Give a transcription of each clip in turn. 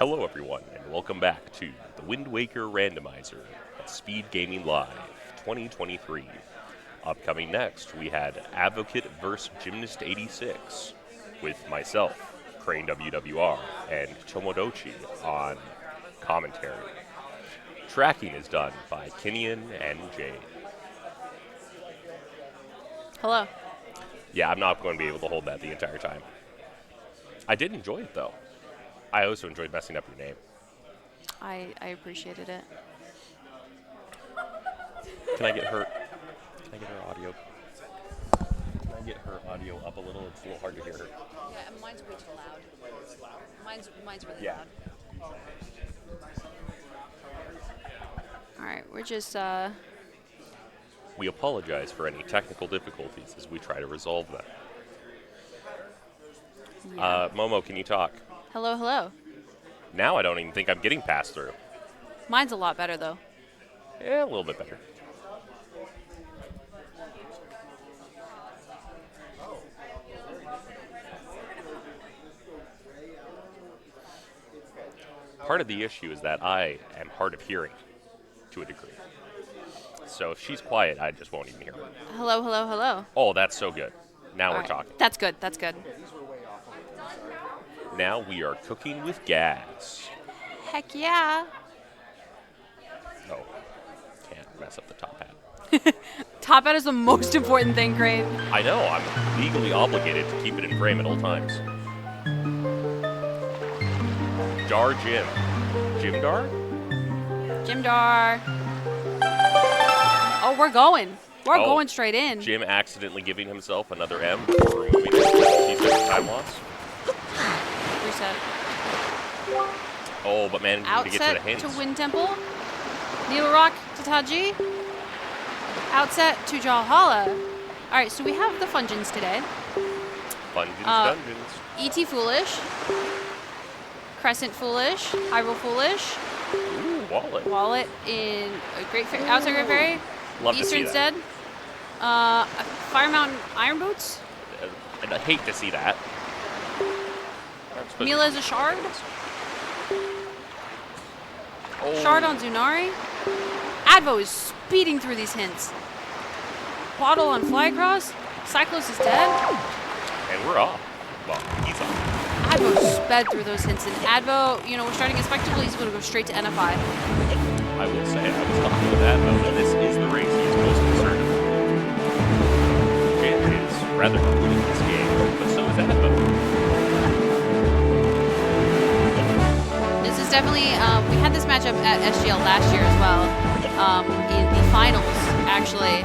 Hello everyone, and welcome back to the Wind Waker Randomizer at Speedgaming Live 2023. Upcoming next, we had Advocate vs. Gymnast86 with myself, Crane WWR, and Tomodachi on commentary. Tracking is done by Kinian and Jade. Hello. Yeah, I'm not going to be able to hold that the entire time. I did enjoy it, though. I also enjoyed messing up your name. I appreciated it. Can I get her audio? Can I get her audio up a little? It's a little hard to hear her. Yeah, mine's way too loud. Mine's really Yeah. loud. All right, we're just We apologize for any technical difficulties as we try to resolve them. yeah. Momo, can you talk? Hello, hello. Now I don't even think I'm getting passed through. Mine's a lot better though. Yeah, a little bit better. Part of the issue is that I am hard of hearing to a degree. So if she's quiet, I just won't even hear her. Hello, hello, hello. Oh, that's so good. Now All we're right. talking. That's good. That's good. Now we are cooking with gas. Heck yeah. Oh, can't mess up the top hat. Top hat is the most important thing, Crane. I know, I'm legally obligated to keep it in frame at all times. Dar Jim. Jim Dar? Jim Dar. Oh, we're going. We're Oh, going straight in. Jim accidentally giving himself another M for removing it. He's got time loss. Reset. Oh, but managing to get to the Outset hints. to Wind Temple. Needle Rock to Taji. Outset to Jalhalla. All right, so we have the Fungeons today. Dungeons, Dungeons. E.T. Foolish. Crescent Foolish. Hyrule Foolish. Ooh, wallet. Wallet in Outside Great Fairy. Love to see Eastern's that. Dead. Fire Mountain Iron Boots. I hate to see that. Mila is a shard. Oh. Shard on Zunari. Advo is speeding through these hints. Bottle on Flycross. Cyclos is dead. And we're off. Well, he's off. Advo sped through those hints, and Advo, we're starting a spectacle. He's going to go straight to NFI. I will say, I was talking with Advo that this is the race he's most concerned about. Jim is rather good in this game, but so is Advo. This is definitely, we had this matchup at SGL last year as well, in the finals, actually.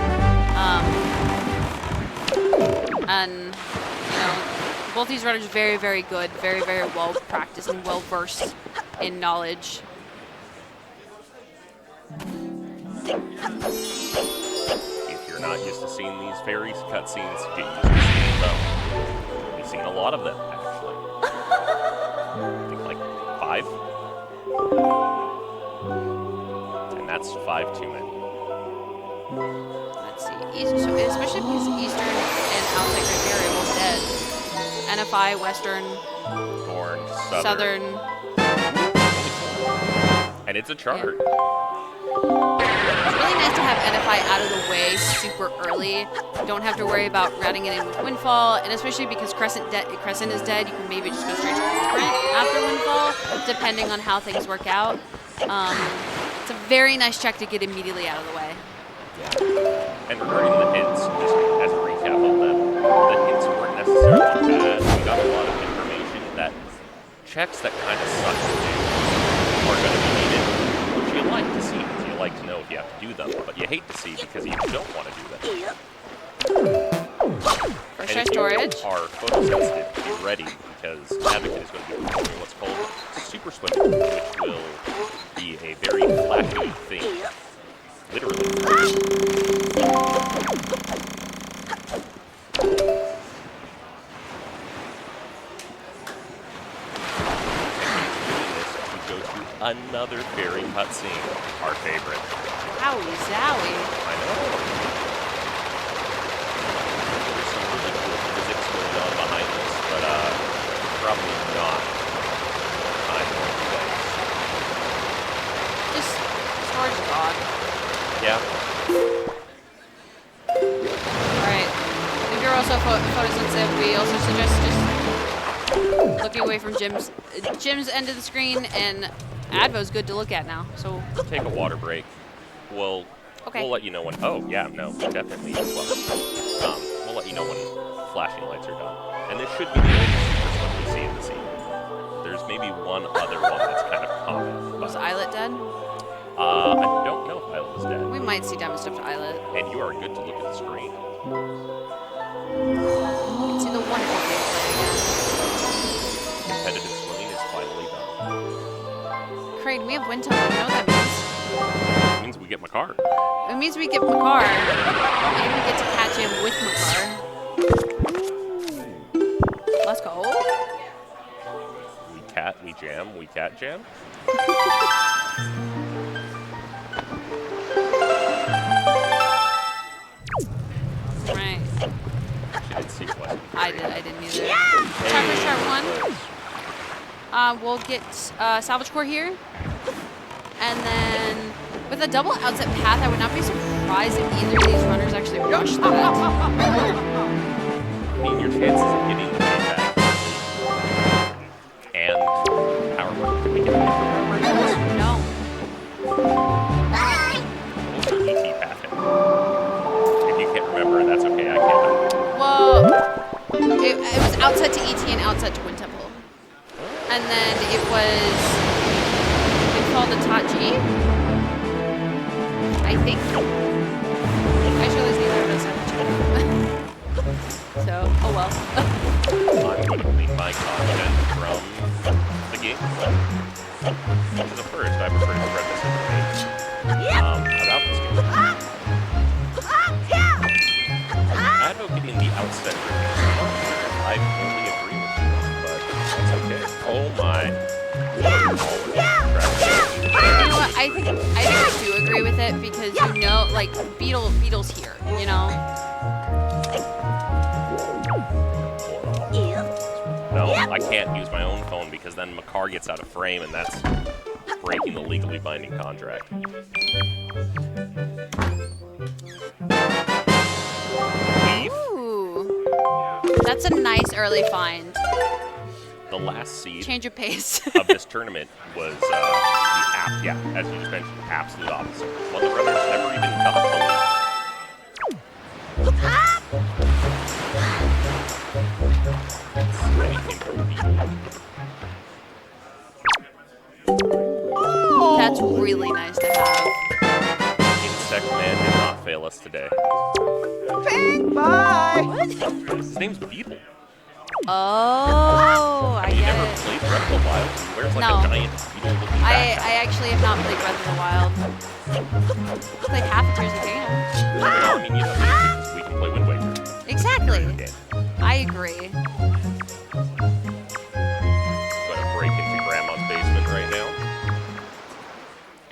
And, both these runners very, very good, very, very well practiced and well versed in knowledge. If you're not used to seeing these fairy cutscenes, get used to seeing them. We've seen a lot of them, actually. I think like 5. And that's 5 too many. Let's see, so especially because Eastern and Outside Great Fairy are both dead. NFI, Western, Thorn, Southern. And it's a chart. It's really nice to have NFI out of the way super early. You don't have to worry about routing it in with Windfall, and especially because Crescent is dead, you can maybe just go straight to Blueprint after Windfall, depending on how things work out. It's a very nice check to get immediately out of the way. Yeah. And regarding the hints, just as a recap of them, the hints weren't necessarily bad. We got a lot of information that checks that kind of suck are going to be needed, which you like to see because you like to know if you have to do them, but you hate to see because you don't want to do them. First try storage. Are photosensitive, be ready because Advocate is going to be performing what's called super swimming, which will be a very flashy thing. Literally. Another fairy cutscene, our favorite. Wowie zowie. I know. There's some really cool physics going on behind this, but probably not time to play. away from Jim's end of the screen, and Advo's good to look at now. So Take a water break. We'll let you know when. Oh yeah, no, definitely as well. We'll let you know when flashing lights are done. And this should be the only first one we see in the scene. There's maybe one other one that's kind of common. Was Islet dead? I don't know if Islet was dead. We might see damage stuff to Islet. And you are good to look at the screen. You can see the wonderful gameplay again. Competitive swimming is finally done. Crane, we have wind tunnel. You know what that means? It means we get Makar. It means we get Makar, and we get to catch him with Makar. Let's go. We jam, we cat jam. Right. She didn't see what. I didn't either. Time for start one. We'll get salvage core here. And then with a double outset path, I would not be surprised if either of these runners actually rush that. I mean, your chances of getting the game back and power move. Can we get away from power move? No. What's the ET path? If you can't remember, that's okay. I can't. Well, it was outset to ET and outset to Wind Temple. And then it was called the Tot G. I think. I actually neither of us have So, oh well. I'm going to clean my content from the game. Which is a first. I prefer to spread this information about this game. Advocating the outset I only agree with you, but that's okay. Oh my. You know what? I think I do agree with it because you know, like Beetle's here, you know. No, I can't use my own phone because then Makar gets out of frame, and that's breaking the legally binding contract. Ooh, that's a nice early find. The last seed Change of pace. of this tournament was the app. Yeah, as you just mentioned, absolute opposite. Well, the brothers never even got the lead. Anything from That's really nice to have. Insect Man did not fail us today. Pink, bye! What? His name's Beetle. Oh, I You get never it. played Breath of the Wild? He wears like No. a giant beetle-looking I backpack. actually have not played Breath of the Wild. I played half of Tears of the Kingdom. No, I mean, you know, we can play Wind Waker. Exactly. Yeah. I agree. Gonna break into Grandma's basement right now.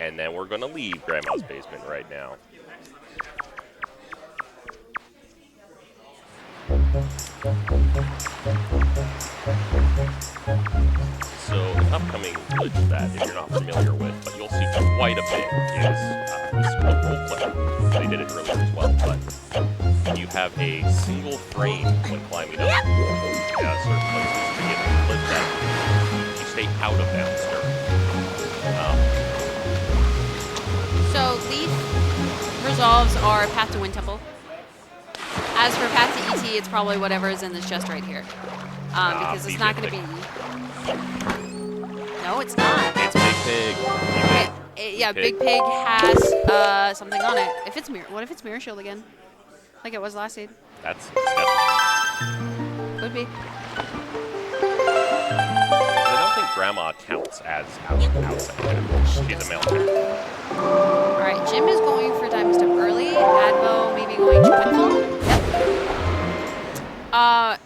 And then we're gonna leave Grandma's basement right now. So, an upcoming glitch that, if you're not familiar with, but you'll see quite a bit, is this roleplay. They did it earlier as well, but you have a single frame when climbing up certain places to get a glitch that you stay out of downstairs. So Leaf resolves are path to Wind Temple. As for path to ET, it's probably whatever is in this chest right here. Because it's not going to be... No, it's not. It's Big Pig. Yeah, Big Pig has something on it. If it's mirror, what if it's Mirror Shield again? Like it was last seed. That's disgusting. Could be. I don't think Grandma counts as outside. She's a male character. Alright, Jim is going for Diamond Step early. Advo maybe going to Windfall. Yep.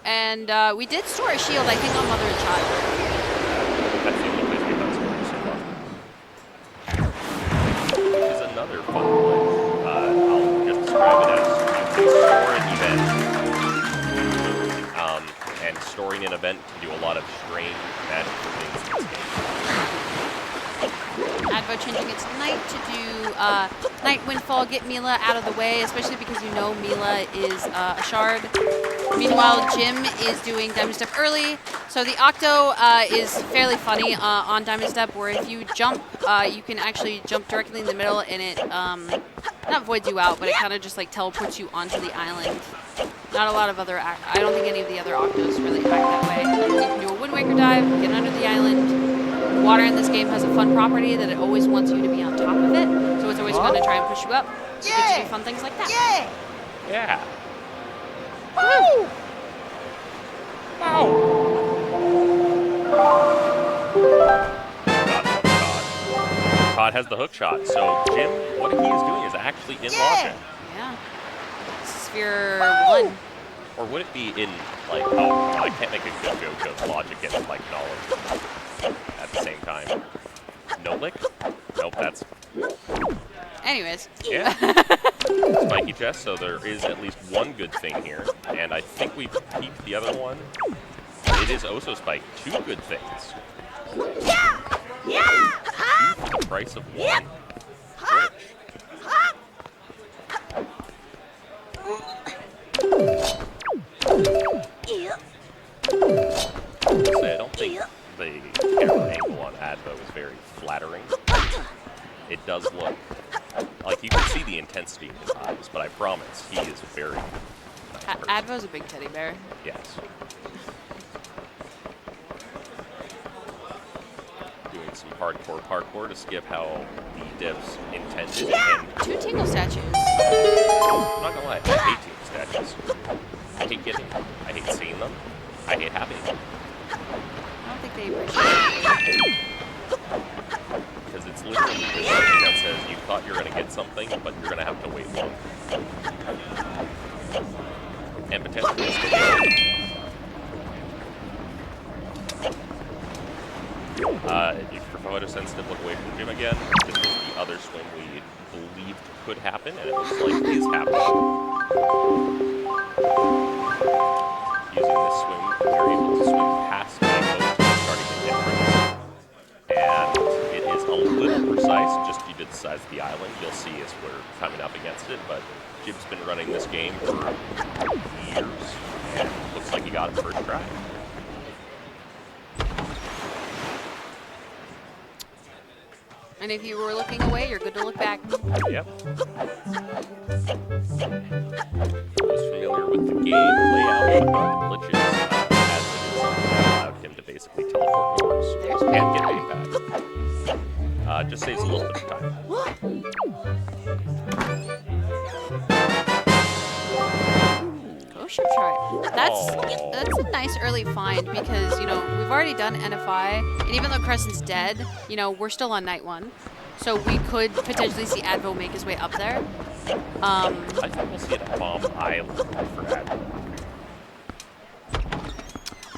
And we did store a shield, I think, on Mother and Child. That's the only place we've done stories so far. Which is another fun glitch. I'll just describe it as you can store an event. And storing an event can do a lot of strange magical things in this game. Advo changing it to Night to do Night Windfall, get Mila out of the way, especially because you know Mila is a shard. Meanwhile, Jim is doing Diamond Step early. So the Octo is fairly funny on Diamond Step, where if you jump, you can actually jump directly in the middle, and it not voids you out, but it kind of just like teleports you onto the island. Not a lot of other, I don't think any of the other Octos really act that way. Like, you can do a Wind Waker dive, get under the island. Water in this game has a fun property that it always wants you to be on top of it, so it's always going to try and push you up. You get to do fun things like that. Yeah. Woo! Todd has the hook shot, so Jim, what he is doing is actually in logic. Yeah. Sphere 1. Or would it be in, like, oh, I can't make a good joke of logic and, like, knowledge at the same time. No lick? Nope, that's... Anyways. Yeah. Spiky chest, so there is at least one good thing here. And I think we peeped the other one. It is also spiked. Two good things. Yeah! Yeah! Two for the price of one. I don't think the camera angle on Advo is very flattering. It does look like you can see the intensity in his eyes, but I promise he is very nice person. Advo's a big teddy bear. Yes. Doing some hardcore parkour to skip how the devs intended. And 2 Tingle statues. I'm not gonna lie, I hate Tingle statues. I hate getting them. I hate seeing them. I hate having them. I don't think they appreciate it. Because it's literally just something that says you thought you were going to get something, but you're going to have to wait long. And potentially it's going if you're photosensitive, look away from Jim again. This was the other swim we believed could happen, and it looks like is happening. Using this swim, you're able to swim past the boat starting at difference. And it is a little precise, just due to the size of the island. You'll see as we're coming up against it, but Jim's been running this game for years, and looks like he got it first try. And if you were looking away, you're good to look back. Yep. Who's familiar with the game layout, but not the glitches, as it is something that allowed him to basically teleport north There's and get payback. payback. Just saves a little bit of time. Kosher tribe. That's a nice early find because, you know, we've already done NFI, and even though Crescent's dead, you know, we're still on night 1. So we could potentially see Advo make his way up there. I think we'll see it at Bomb Island for Advo.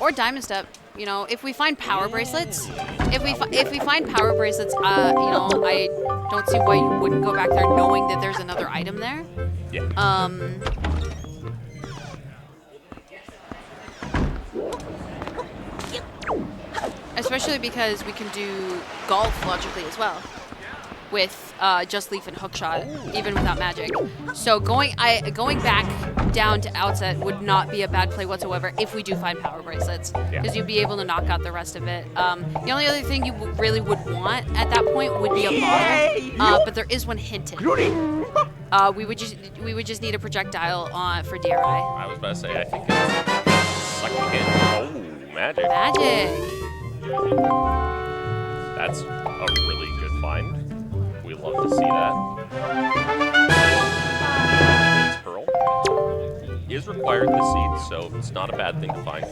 Or Diamond Step. You know, if we find power bracelets, if we find power bracelets, you know, I don't see why you wouldn't go back there knowing that there's another item there. Yeah. Especially because we can do golf logically as well with just leaf and hookshot, even without magic. So going back down to outset would not be a bad play whatsoever if we do find power bracelets, because you'd be able to knock out the rest of it. The only other thing you really would want at that point would be a bottle, but there is one hinted. We would just need a projectile for DRI. I was about to say, I think it's sucking in. Oh, magic. Magic. That's a really good find. We love to see that. It's Pearl. Is required this seed, so it's not a bad thing to find.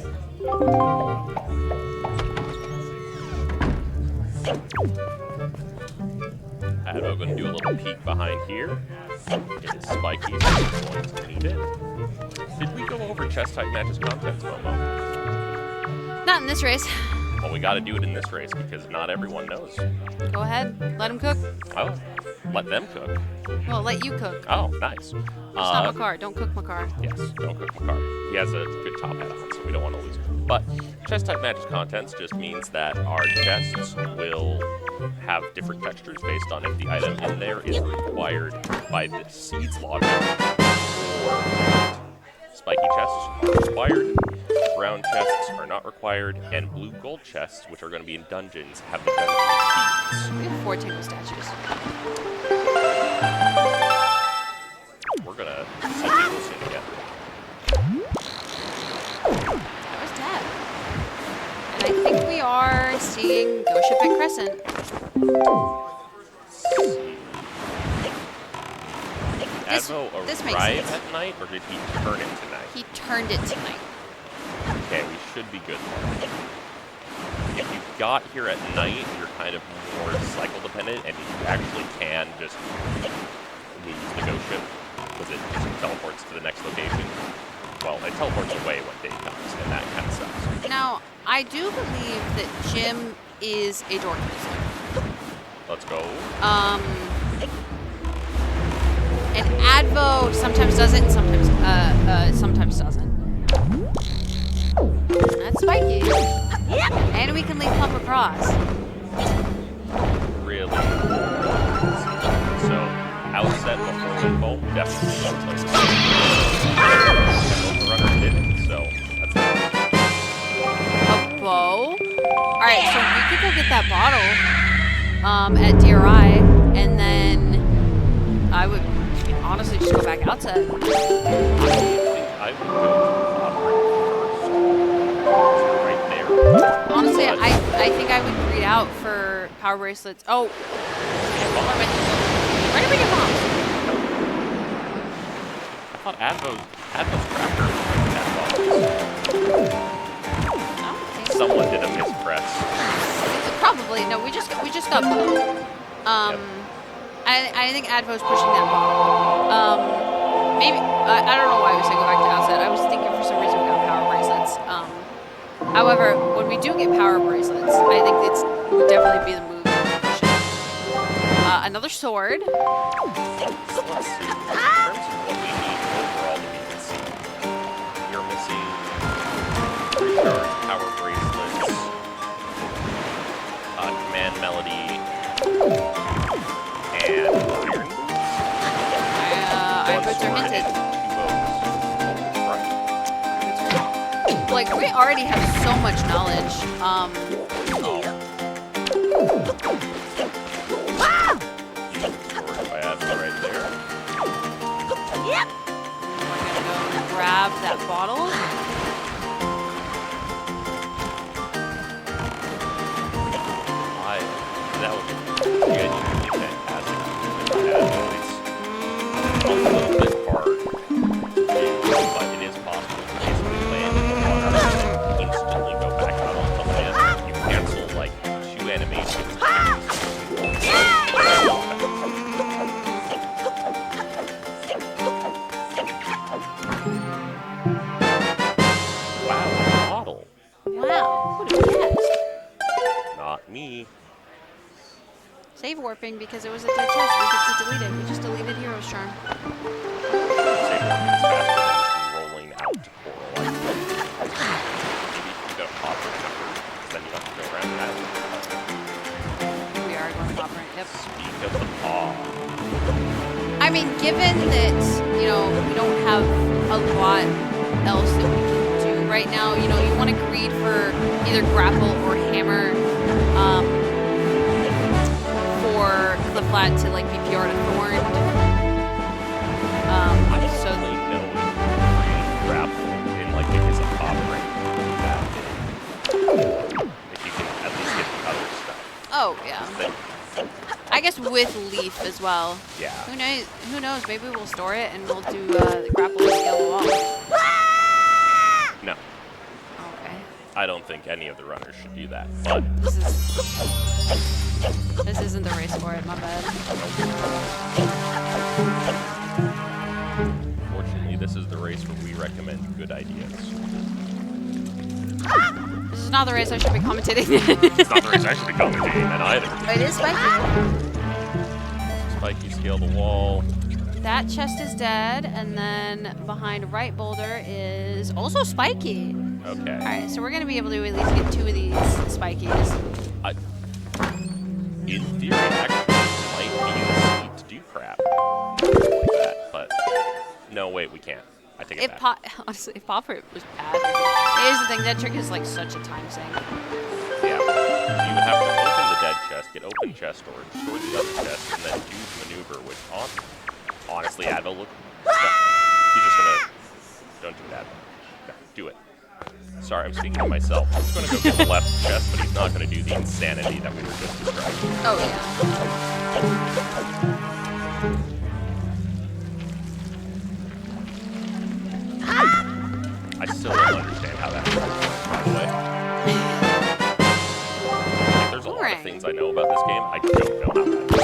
Advo going to do a little peek behind here. It is spiky, so he's going to need it. Did we go over chest type matches contents, Momo? Not in this race. Well, we got to do it in this race because not everyone knows. Go ahead. Let him cook. Oh, let them cook. Well, let you cook. Oh, nice. It's not Makar. Don't cook Makar. Yes, don't cook Makar. He has a good top hat on, so we don't want to lose him. But chest type matches contents just means that our chests will have different textures based on if the item in there is required by the seeds logic or spiky chests are required, brown chests are not required, and blue gold chests, which are going to be in dungeons, have the dungeon keys. We have 4 table statues. We're going to see people soon together. That was Deb. And I think we are seeing Ghost Ship at Crescent. Advo this makes arrive sense. at night, or did he turn it tonight? He turned it tonight. Okay, we should be good. If you got here at night, you're kind of more cycle dependent, and you actually can just lose the ghost ship because it just teleports to the next location. Well, it teleports away when day comes, and that kind of sucks. Now, I do believe that Jim is a door closer. Let's go. And Advo sometimes does it, and sometimes doesn't. That's spiky. And we can leave Plump across. Really? So, outset before windfall, definitely don't play this. The runner did it, so that's it. A bow? Alright, so we could go get that bottle at DRI, and then I would honestly just go back outside. I would go right there. Honestly, I think I would greed out for power bracelets. Oh, where did we get bombs? I thought Advo's cracker. Someone did a mispress. Probably no. We just got bombed. Yep. I think Advo's pushing that bomb. Maybe I don't know why we said go back to outside. I was thinking for some reason we got power bracelets. However, when we do get power bracelets, I think it would definitely be the move. Another sword. So let's see. In terms of what we need overall to be missing, you're missing recharge power bracelets, command melody, and iron. Iron boots are hinted. Right. Like, we already have so much knowledge. By Advo right there. Yep. We're gonna go grab that bottle. That was genuinely fantastic. It's a little bit hard, but it is possible to basically land in the water and instantly go back out onto land. You cancel like 2 animations. Wow, bottle. Wow, who would have guessed? Not me. Save warping because it was a dead chest. We get to delete it. We just deleted Hero's Charm. Save warping is faster than just rolling out to coral. Maybe you go pop or cover, then you don't have to go around that. We are going to operate. Yep. Speak of the paw. I mean, given that, you know, we don't have a lot else that we can do right now, you know, you want to greed for either grapple or hammer for the flat to, like, be PR to thorned. I certainly know grapple in like the case of pop rank that if you can at least get the other stuff. Oh, yeah. I guess with Leaf as well. Yeah. Who knows? Who knows? Maybe we'll store it and we'll do the grapple and scale the wall. No, Okay. I don't think any of the runners should do that. But This isn't the race for it. My bad. fortunately, this is the race where we recommend good ideas. This is not the race I should be commentating. It's not the race I should be commentating in either. It is spiky. Spiky, scale the wall. That chest is dead, and then behind right boulder is also spiky. Okay. All right, so we're gonna be able to at least get 2 of these spikies. In theory, actually, might be the seat to do crap like that, but no, wait, we can't. I take it If back. honestly, if Popper was bad, here's the thing. That trick is like such a time sink. Yeah. You would have to open the dead chest, get open chest storage, store the other chest, and then do the maneuver, which honestly, Advil, look. No, he's just gonna. Don't do that. No, do it. Sorry, I'm speaking to myself. He's gonna go get the left chest, but he's not gonna do the insanity that we were just describing. Oh yeah. I still don't understand how that works, by the way. Like, there's a lot of things I know about this game. I don't know how that works.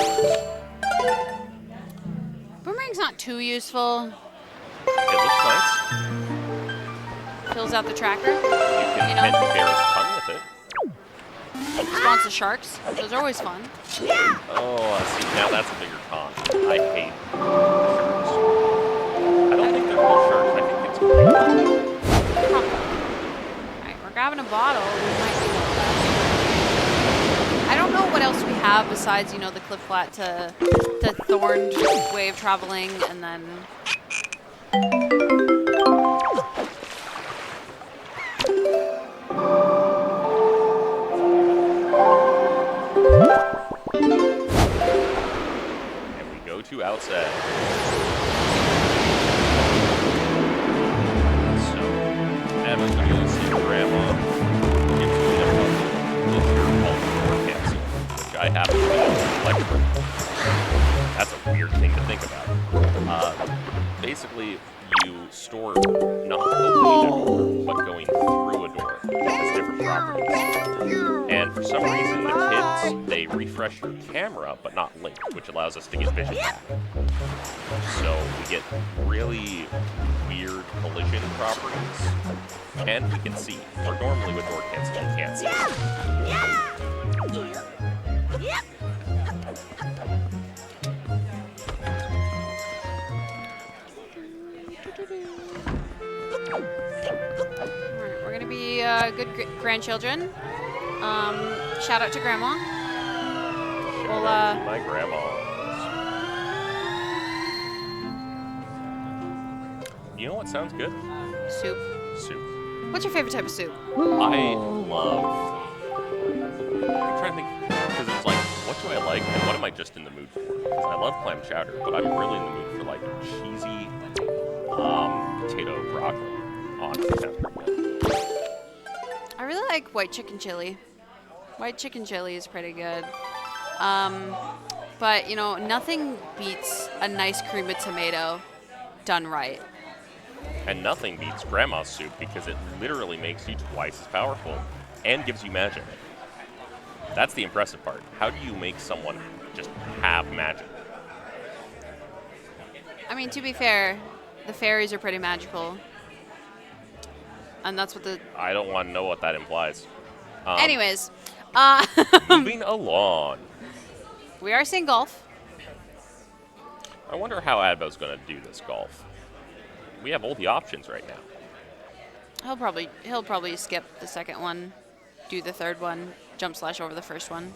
Boomerang's not too useful. It looks nice. Fills out the tracker. You can You know? pet Bear's tongue with it. Spawns the sharks. Those are always fun. Oh, see, now that's a bigger con. I hate sharks. I don't think they're real sharks. I think it's great. Alright, we're grabbing a bottle. We might need all that. I don't know what else we have besides, you know, the cliff flat to thorned way of traveling, and then And we go to outside. So, Emma's going to see Grandma get to the cancel, which I happen to be electric. That's a weird thing to think about. Basically, you store not opening a door, but going through a door. It has different properties. And for some reason, the kids, they refresh your camera, but not link, which allows us to get vision back. So we get really weird collision properties, and we can see. Where normally with door cancel, you can't see. Alright, we're gonna be good grandchildren. Shout out to Grandma. We'll, My grandma. You know what sounds good? soup. Soup. What's your favorite type of soup? I love. I'm trying to think because it's like, what do I like and what am I just in the mood for? Because I love clam chowder, but I'm really in the mood for like cheesy potato broccoli. Honestly, sounds pretty good. I really like white chicken chili. White chicken chili is pretty good. But, you know, nothing beats a nice cream of tomato done right. And nothing beats grandma's soup because it literally makes you twice as powerful and gives you magic. That's the impressive part. How do you make someone just have magic? I mean, to be fair, the fairies are pretty magical. And that's what the... I don't want to know what that implies. Anyways, Moving along. we are seeing golf. I wonder how Advo's going to do this golf. We have all the options right now. He'll probably skip the second one, do the third one, jump slash over the first one.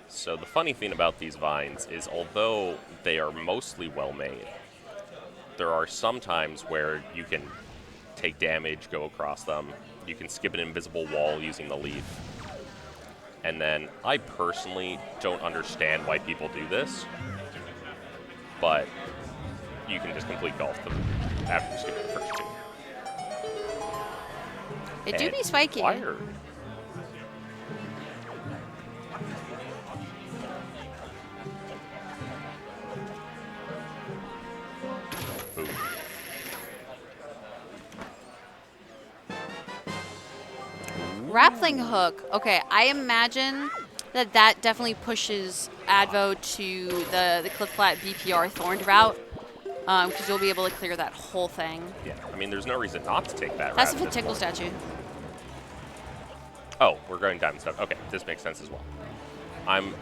So the funny thing about these vines is although they are mostly well made, there are some times where you can take damage, go across them. You can skip an invisible wall using the leaf. And then I personally don't understand why people do this, but you can just complete golf after you skip the first two. It do And be spiky. wired. Boom. Grappling hook. Okay, I imagine that definitely pushes Advo to the Cliff Flat BPR Thorned route, because you'll be able to clear that whole thing. Yeah, I mean, there's no reason not to take that That's route the at this tickle point. statue. Oh, we're going diamond step. Okay, this makes sense as well. I'm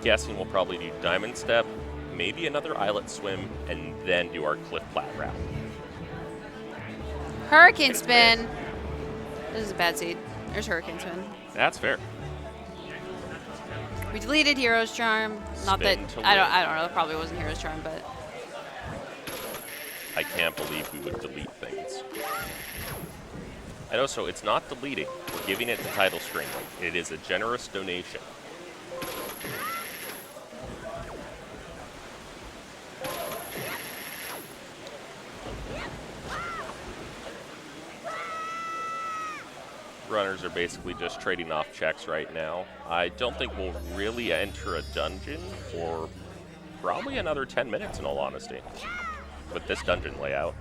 guessing we'll probably do diamond step, maybe another islet swim, and then do our cliff flat route. Hurricane spin. This is a bad seed. There's hurricane spin. That's fair. We deleted Hero's Charm. Not that Spin to I don't know. It probably wasn't Hero's Charm, but I can't believe we would delete things. And also, it's not deleting. We're giving it to title screen. It is a generous donation. Runners are basically just trading off checks right now. I don't think we'll really enter a dungeon for probably another 10 minutes, in all honesty, with this dungeon layout.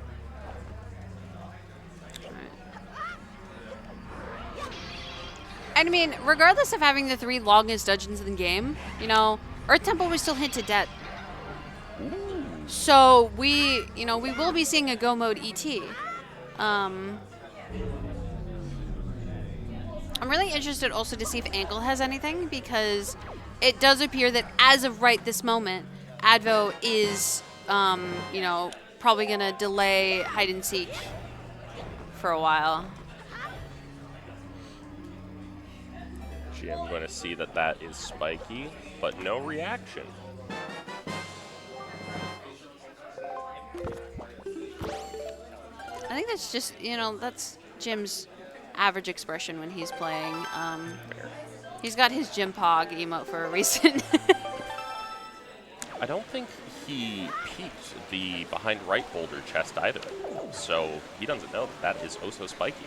and I mean, regardless of having the 3 longest dungeons in the game, you know, Earth Temple was still hinted at. So we will be seeing a Go Mode ET. I'm really interested also to see if Ankle has anything, because it does appear that as of right this moment, Advo is, you know, probably going to delay hide and seek for a while. Gee, I'm going to see that that is spiky, but no reaction. I think that's just, you know, that's Jim's average expression when he's playing. He's got his Jim Pog emote for a reason. I don't think he peeked the behind right boulder chest either, so he doesn't know that that is oh so spiky.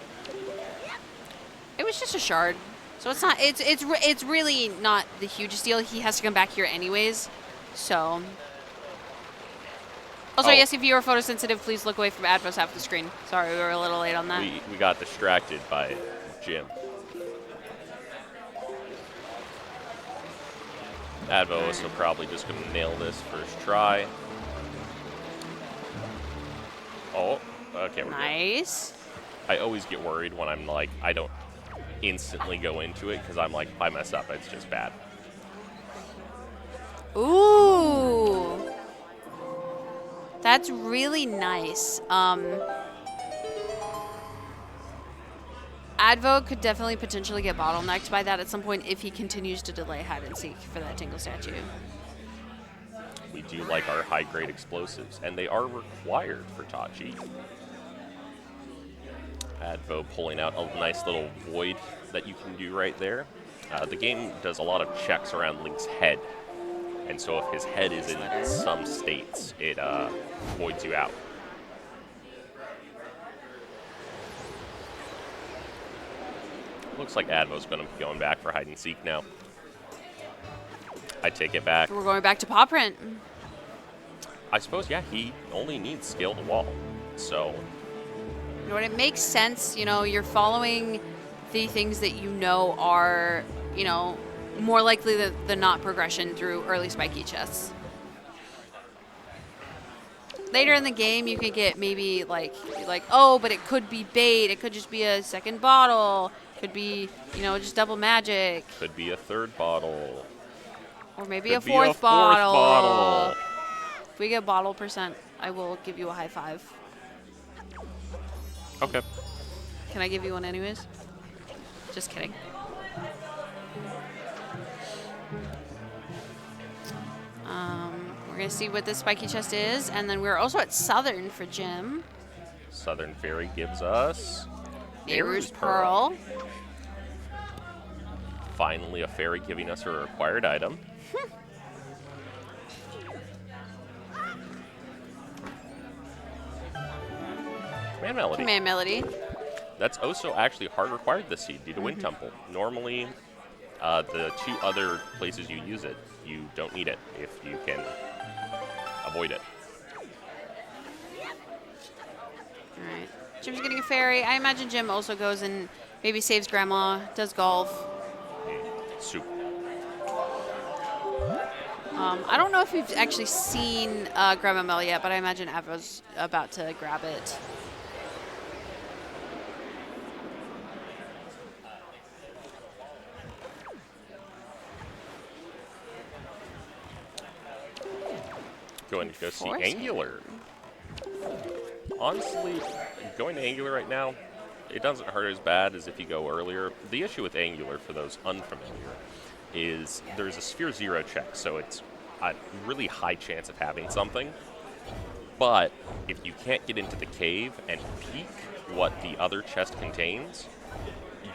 It was just a shard, so it's not. It's really not the hugest deal. He has to come back here anyways, so. Also, yes, if you are photosensitive, please look away from Advo's half the screen. Sorry, we were a little late on that. We got distracted by Jim. Advo is still probably just going to nail this first try. Oh, okay, we're Nice. good. I always get worried when I'm like, I don't instantly go into it because I'm like, if I mess up, it's just bad. Ooh. That's really nice. Advo could definitely potentially get bottlenecked by that at some point if he continues to delay hide and seek for that Tingle statue. We do like our high-grade explosives, and they are required for Tachi. Advo pulling out a nice little void that you can do right there. The game does a lot of checks around Link's head, and so if his head is in some states, it voids you out. Looks like Advo's going to be going back for hide and seek now. I take it back. We're going back to paw print. I suppose, yeah, he only needs scale to wall. So, You know what? It makes sense. You know, you're following the things that you know are, you know, more likely than not progression through early spiky chests. Later in the game, you could get maybe like, oh, but it could be bait. It could just be a second bottle. Could be, you know, just double magic. could be a third bottle. Or maybe Could a be fourth bottle. bottle. If we get bottle percent, I will give you a high five. Okay. Can I give you one anyways? Just kidding. We're going to see what this spiky chest is. And then we're also at Southern for Jim. Southern Fairy gives us Nehru's Pearl. Finally, a fairy giving us a required item. Command Melody. Command Melody. That's also actually hard required this seed due to Wind Temple. Normally, the 2 other places you use it, you don't need it if you can avoid it. All right. Jim's getting a fairy. I imagine Jim also goes and maybe saves Grandma, does golf. Soup. I don't know if we've actually seen Grandma Mel yet, but I imagine Avro's about to grab it. Going to go see Force Angular. Honestly, going to Angular right now, it doesn't hurt as bad as if you go earlier. The issue with Angular, for those unfamiliar, is there's a Sphere 0 check, so it's a really high chance of having something. But if you can't get into the cave and peek what the other chest contains,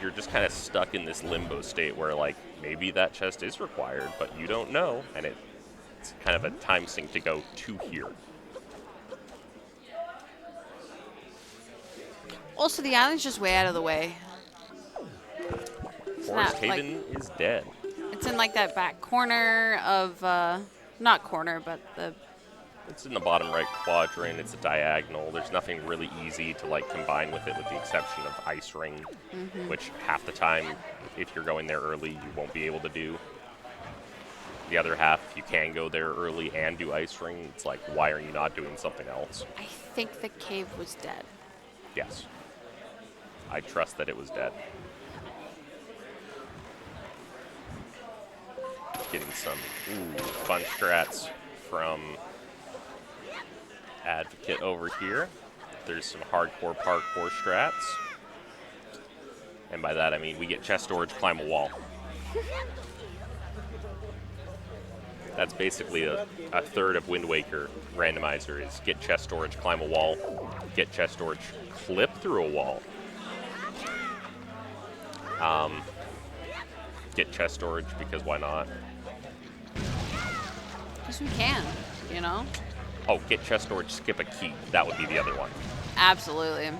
you're just kind of stuck in this limbo state where, like, maybe that chest is required, but you don't know, and it's kind of a time sink to go to here. Also, the island's just way out of the way. Forest Haven is dead. It's in like that back corner of, not corner, but It's in the bottom right quadrant. It's a diagonal. There's nothing really easy to like combine with it, with the exception of Ice Ring, which half the time, if you're going there early, you won't be able to do. The other half, you can go there early and do Ice Ring. It's like, why are you not doing something else? I think the cave was dead. Yes. I trust that it was dead. Getting some fun strats from Advocate over here. There's some hardcore parkour strats. And by that I mean we get chest storage, climb a wall. That's basically a third of Wind Waker Randomizer is get chest storage, climb a wall, get chest storage, clip through a wall. Get chest storage because why not? Because we can, you know? Oh, get chest storage, skip a key. That would be the other one. Absolutely.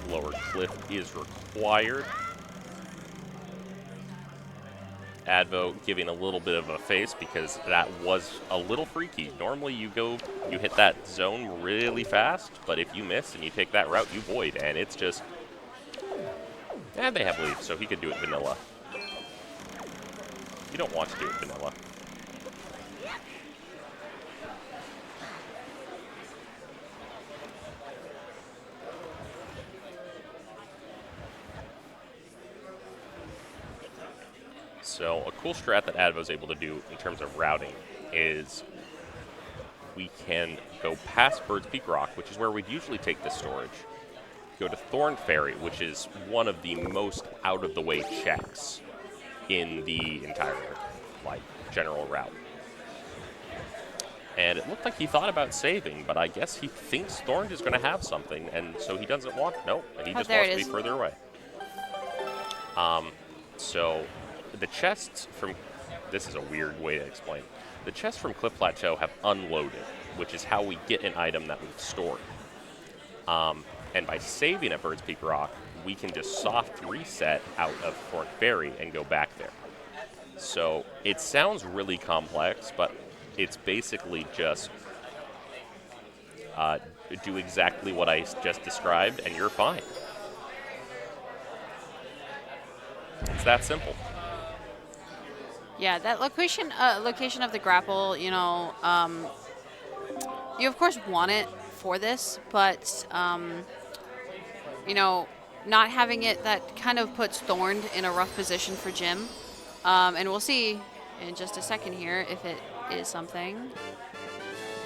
Lower cliff is required. Advo giving a little bit of a face because that was a little freaky. Normally you hit that zone really fast, but if you miss and you take that route, you void, and it's just... And they have leave, so he could do it vanilla. You don't want to do it vanilla. So a cool strat that Advo's able to do in terms of routing is we can go past Bird's Peak Rock, which is where we'd usually take the storage, go to Thorn Ferry, which is one of the most out-of-the-way checks in the entire, like, general route. And it looked like he thought about saving, but I guess he thinks Thorn is going to have something, and so he doesn't want, nope, and he just wants to be further away. So the chests from, this is a weird way to explain, the chests from Cliff Plateau have unloaded, which is how we get an item that we've stored. And by saving at Bird's Peak Rock, we can just soft reset out of Thorn Ferry and go back there. So it sounds really complex, but it's basically just do exactly what I just described, and you're fine. It's that simple. Yeah, that location of the grapple, you know, you of course want it for this, but you know, not having it, that kind of puts Thorn in a rough position for Jim. And we'll see in just a second here if it is something.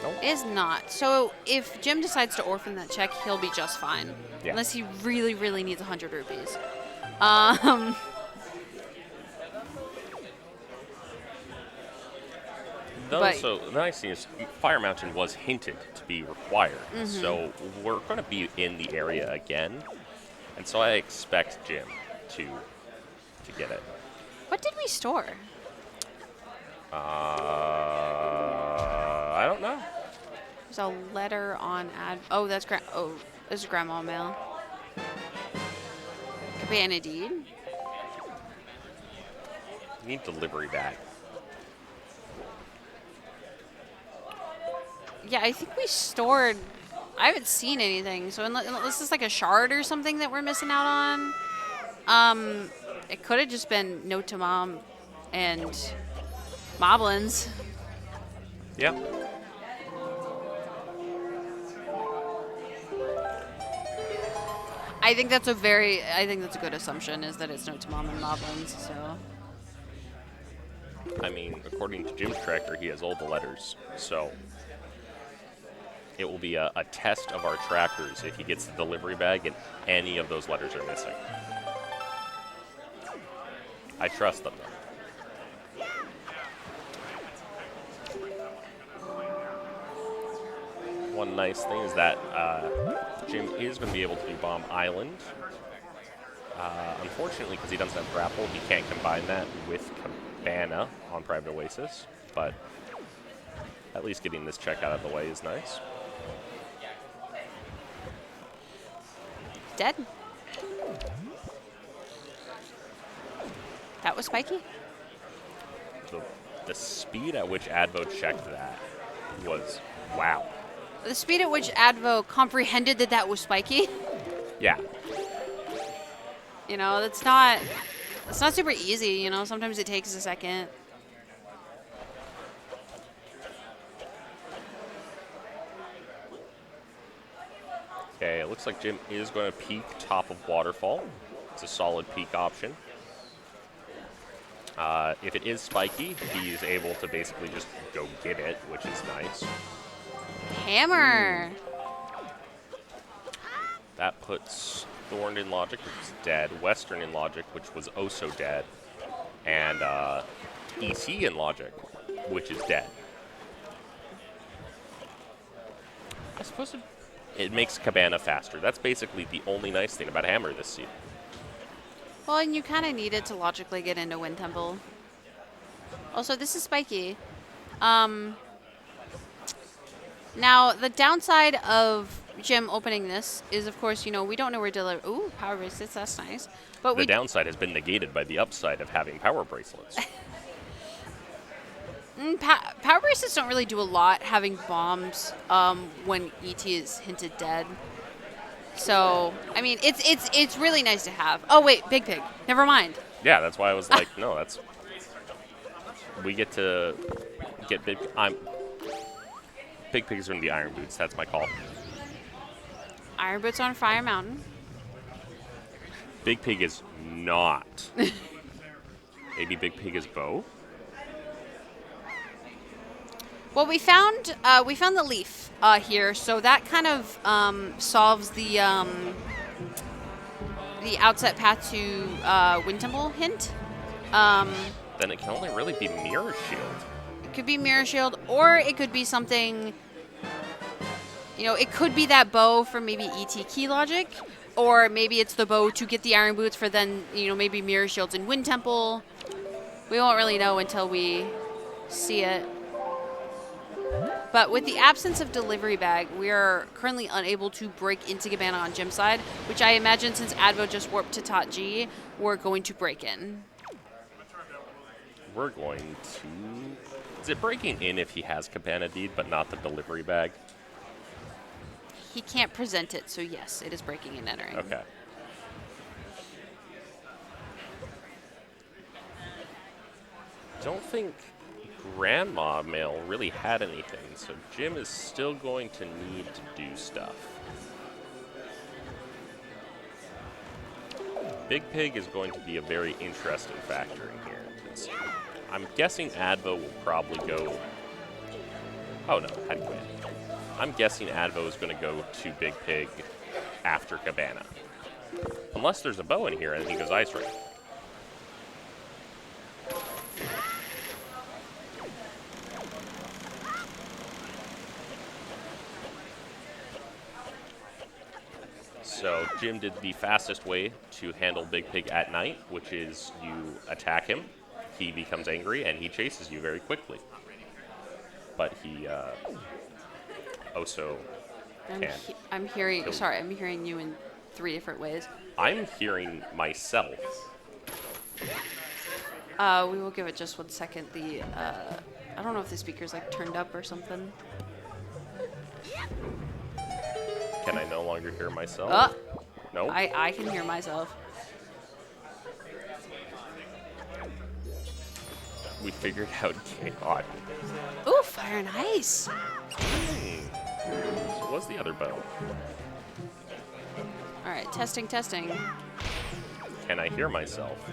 Nope. Is not. So if Jim decides to orphan that check, he'll be just fine. Yeah. Unless he really, really needs 100 rupees. So the nice thing is Fire Mountain was hinted to be required. So we're going to be in the area again. And so I expect Jim to get it. What did we store? I don't know. There's a letter on oh, that's this is grandma mail. Could be an deed. You need delivery bag. Yeah, I think we stored. I haven't seen anything, so unless it's like a shard or something that we're missing out on, it could have just been Note to Mom and Moblins. Yeah. I think that's a good assumption, is that it's Note to Mom and Moblins. So. I mean, according to Jim's tracker, he has all the letters, so it will be a test of our trackers if he gets the delivery bag and any of those letters are missing. I trust them, though. One nice thing is that Jim is going to be able to do Bomb Island. Unfortunately, because he doesn't have grapple, he can't combine that with Cabana on Private Oasis, but at least getting this check out of the way is nice. Dead. That was spiky. The speed at which Advo checked that was wow. The speed at which Advo comprehended that that was spiky. Yeah. You know, it's not super easy, you know, sometimes it takes a second. Okay, it looks like Jim is going to peek top of Waterfall. It's a solid peek option. If it is spiky, he's able to basically just go get it, which is nice. Hammer. That puts Thorned in Logic, which is dead, Western in Logic, which was also dead, and EC in Logic, which is dead. I suppose it makes Cabana faster. That's basically the only nice thing about Hammer this season. Well, and you kind of needed to logically get into Wind Temple. Also, this is spiky. Now, the downside of Jim opening this is, of course, you know, we don't know where deliver. Ooh, power bracelets, that's nice. But The downside has been negated by the upside of having power bracelets. Power bracelets don't really do a lot having bombs when ET is hinted dead. So, I mean, it's really nice to have. Oh, wait, Big Pig. Never mind. Yeah, that's why I was like, no, that's... We get to get Big... Big Pig is going to be Iron Boots. That's my call. Iron Boots on Fire Mountain. Big Pig is not. Maybe Big Pig is Bow? Well, we found the leaf here, so that kind of solves the outset path to Wind Temple hint. Then it can only really be Mirror Shield. It could be Mirror Shield, or it could be something. You know, it could be that bow for maybe ET key logic, or maybe it's the bow to get the Iron Boots for then, you know, maybe Mirror Shields in Wind Temple. We won't really know until we see it. But with the absence of Delivery Bag, we are currently unable to break into Cabana on Jim's side, which I imagine since Advo just warped to Tot G, we're going to break in. We're going to... Is it breaking in if he has Cabana Deed, but not the Delivery Bag? He can't present it, so yes, it is breaking and entering. Okay. Don't think Grandma Mail really had anything, so Jim is still going to need to do stuff. Big Pig is going to be a very interesting factor in here. I'm guessing Advo will probably go... Oh no, hadn't quit. I'm guessing Advo is going to go to Big Pig after Cabana. Unless there's a bow in here and he goes Ice Ray. So Jim did the fastest way to handle Big Pig at night, which is you attack him, he becomes angry, and he chases you very quickly. But he also can. I'm hearing you in 3 different ways. I'm hearing myself. We will give it just 1 second. I don't know if the speaker's like turned up or something. Can I no longer hear myself? Oh, No? I can hear myself. We figured out God. Ooh, fire and ice. So what's the other bow? All right, testing. Can I hear myself?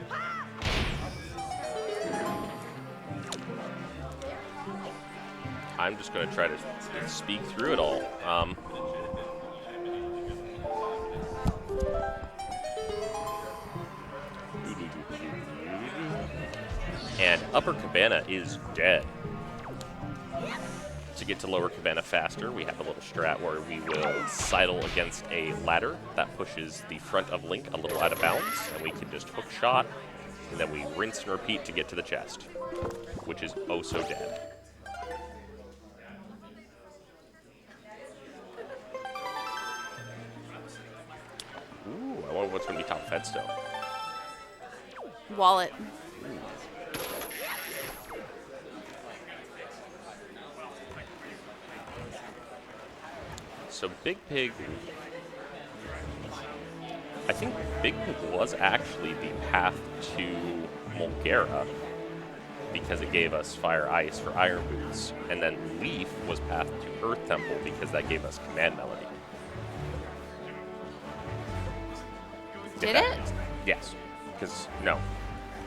I'm just going to try to speak through it all. Upper Cabana is dead. To get to Lower Cabana faster, we have a little strat where we will sidle against a ladder that pushes the front of Link a little out of bounds, and we can just hook shot, and then we rinse and repeat to get to the chest, which is oh so dead. Ooh, I wonder what's going to be top fed still. Wallet. So Big Pig, I think Big Pig was actually the path to Mulgara because it gave us Fire Ice for Iron Boots, and then Leaf was path to Earth Temple because that gave us Command Melody. Did it? Yes, because no,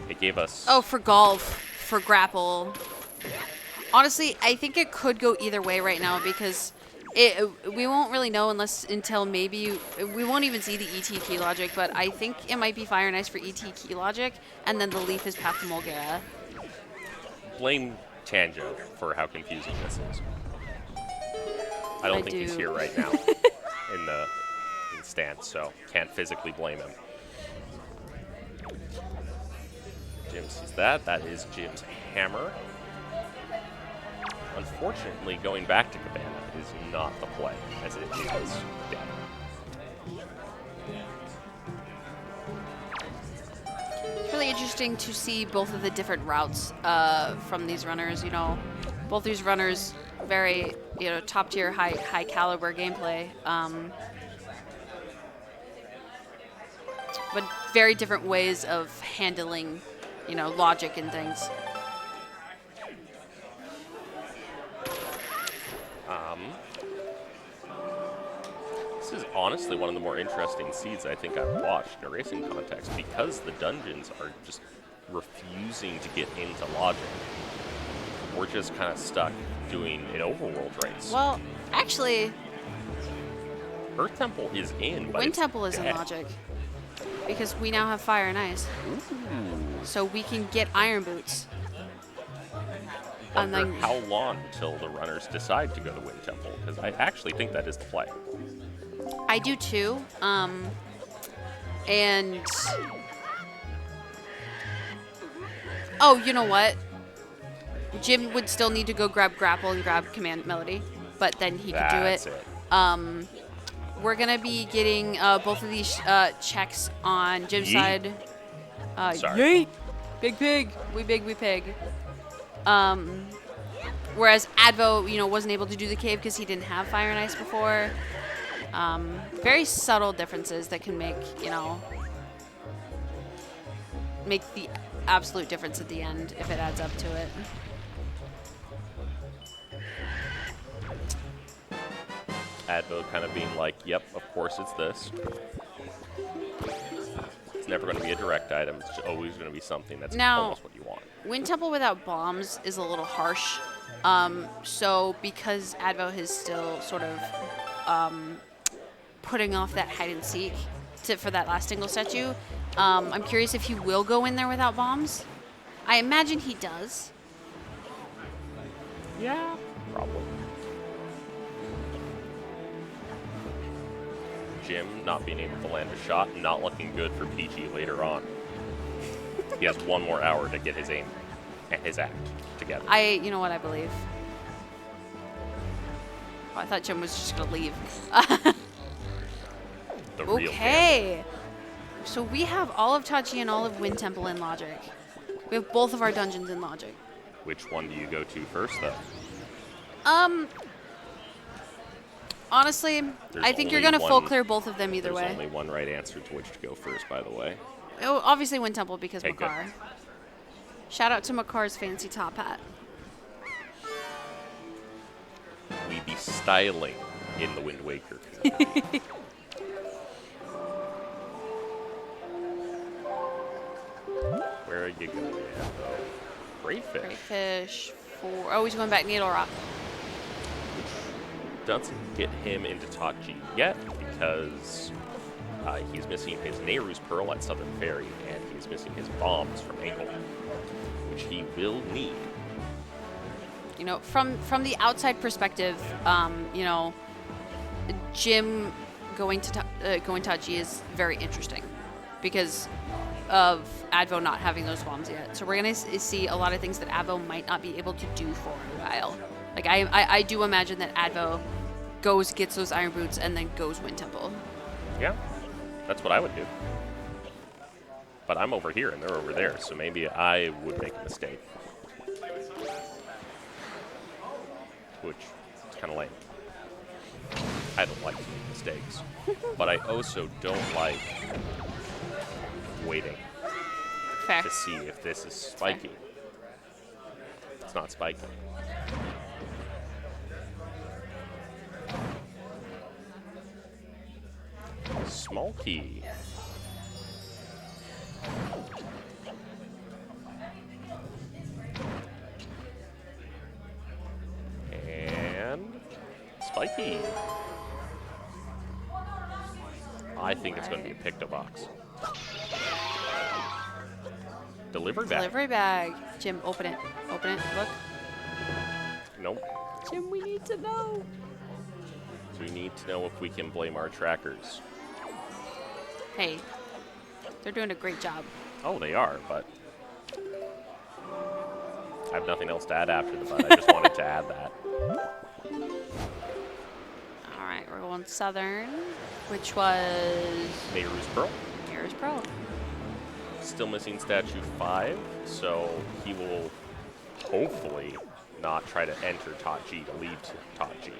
it gave us. Oh, for golf, for grapple. Honestly, I think it could go either way right now because we won't really know until maybe we won't even see the ET key logic, but I think it might be Fire and Ice for ET key logic, and then the Leaf is path to Mulgara. Blame Tanjo for how confusing this is. I don't think he's here right now in the stance, so can't physically blame him. Jim sees that. That is Jim's hammer. Unfortunately, going back to Cabana is not the play, as it is dead. It's really interesting to see both of the different routes from these runners. You know, both these runners very top tier, high caliber gameplay, but very different ways of handling logic and things. This is honestly one of the more interesting seeds I think I've watched in a racing context because the dungeons are just refusing to get into logic. We're just kind of stuck doing an overworld race. Well, actually, Earth Temple is in, but Wind Temple is in logic because we now have Fire and Ice. Ooh. So we can get Iron Boots. Wonder how long until the runners decide to go to Wind Temple, because I actually think that is the play. I do too. And oh, you know what? Jim would still need to go grab Grapple and grab Command Melody, but then he could do it. We're gonna be getting both of these checks on Jim's side. Sorry. Yeet! Big Pig. We pig. Whereas Advo, wasn't able to do the cave because he didn't have Fire and Ice before. Very subtle differences that can make the absolute difference at the end if it adds up to it. Advo kind of being like, yep, of course it's this. It's never going to be a direct item. It's always going to be something that's almost what you want. Wind Temple without bombs is a little harsh. So because Advo is still sort of putting off that hide and seek for that last single statue, I'm curious if he will go in there without bombs. I imagine he does. Yeah, probably. Jim not being able to land a shot, not looking good for PG later on. He has one more hour to get his aim and his act together. You know what, I believe. Oh, I thought Jim was just gonna leave. The real okay. So we have all of Tachi and all of Wind Temple in logic. We have both of our dungeons in logic. Which one do you go to first, though? Honestly, I think you're going to full clear both of them either way. There's only one right answer to which to go first, by the way. Oh, obviously Wind Temple because Okay, Makar. good. Shout out to Makar's fancy top hat. We be styling in the Wind Waker. Where are you going? Great fish. Great fish. Oh, he's going back Needle Rock. Doesn't get him into Tachi yet because He's missing his Nehru's Pearl at Southern Ferry, and he's missing his bombs from Angle, which he will need. You know, from the outside perspective, you know, Jim going to Tachi is very interesting because of Advo not having those bombs yet. So we're gonna see a lot of things that Advo might not be able to do for a while. Like I do imagine that Advo gets those iron boots and then goes Wind Temple. Yeah, that's what I would do. But I'm over here and they're over there, so maybe I would make a mistake. Which is kind of lame. I don't like to make mistakes. But I also don't like waiting Fair. to see if this is spiky. It's not spiky. Small key. And spiky. I think it's going to be a Picto box. Delivery bag. Delivery bag. Jim, open it. Open it. Look. Nope. Jim, we need to know. We need to know if we can blame our trackers. Hey, they're doing a great job. Oh, they are, but I have nothing else to add after the but. I just wanted to add that. All right, we're going Southern, which was Nehru's Pearl. Here's Pro. Still missing statue 5, so he will hopefully not try to enter Tot G to lead to Tot G.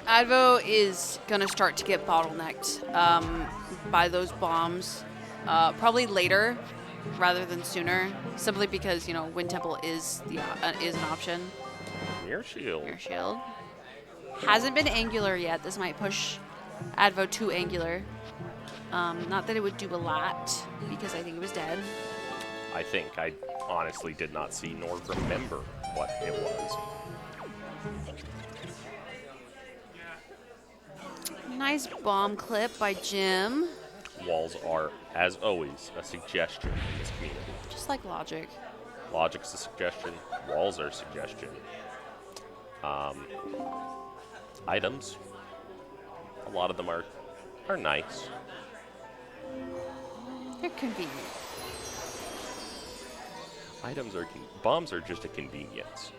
Advo is going to start to get bottlenecked by those bombs, probably later rather than sooner, simply because, you know, Wind Temple is an option. Mirror Shield. Mirror Shield. Hasn't been angular yet. This might push Advo to angular. Not that it would do a lot, because I think it was dead. I honestly did not see nor remember what it was. Nice bomb clip by Jim. Walls are, as always, a suggestion in this community. Just like Logic. Logic's a suggestion. Walls are a suggestion. Items. A lot of them are nice. They're convenient. Items are bombs are just a convenience.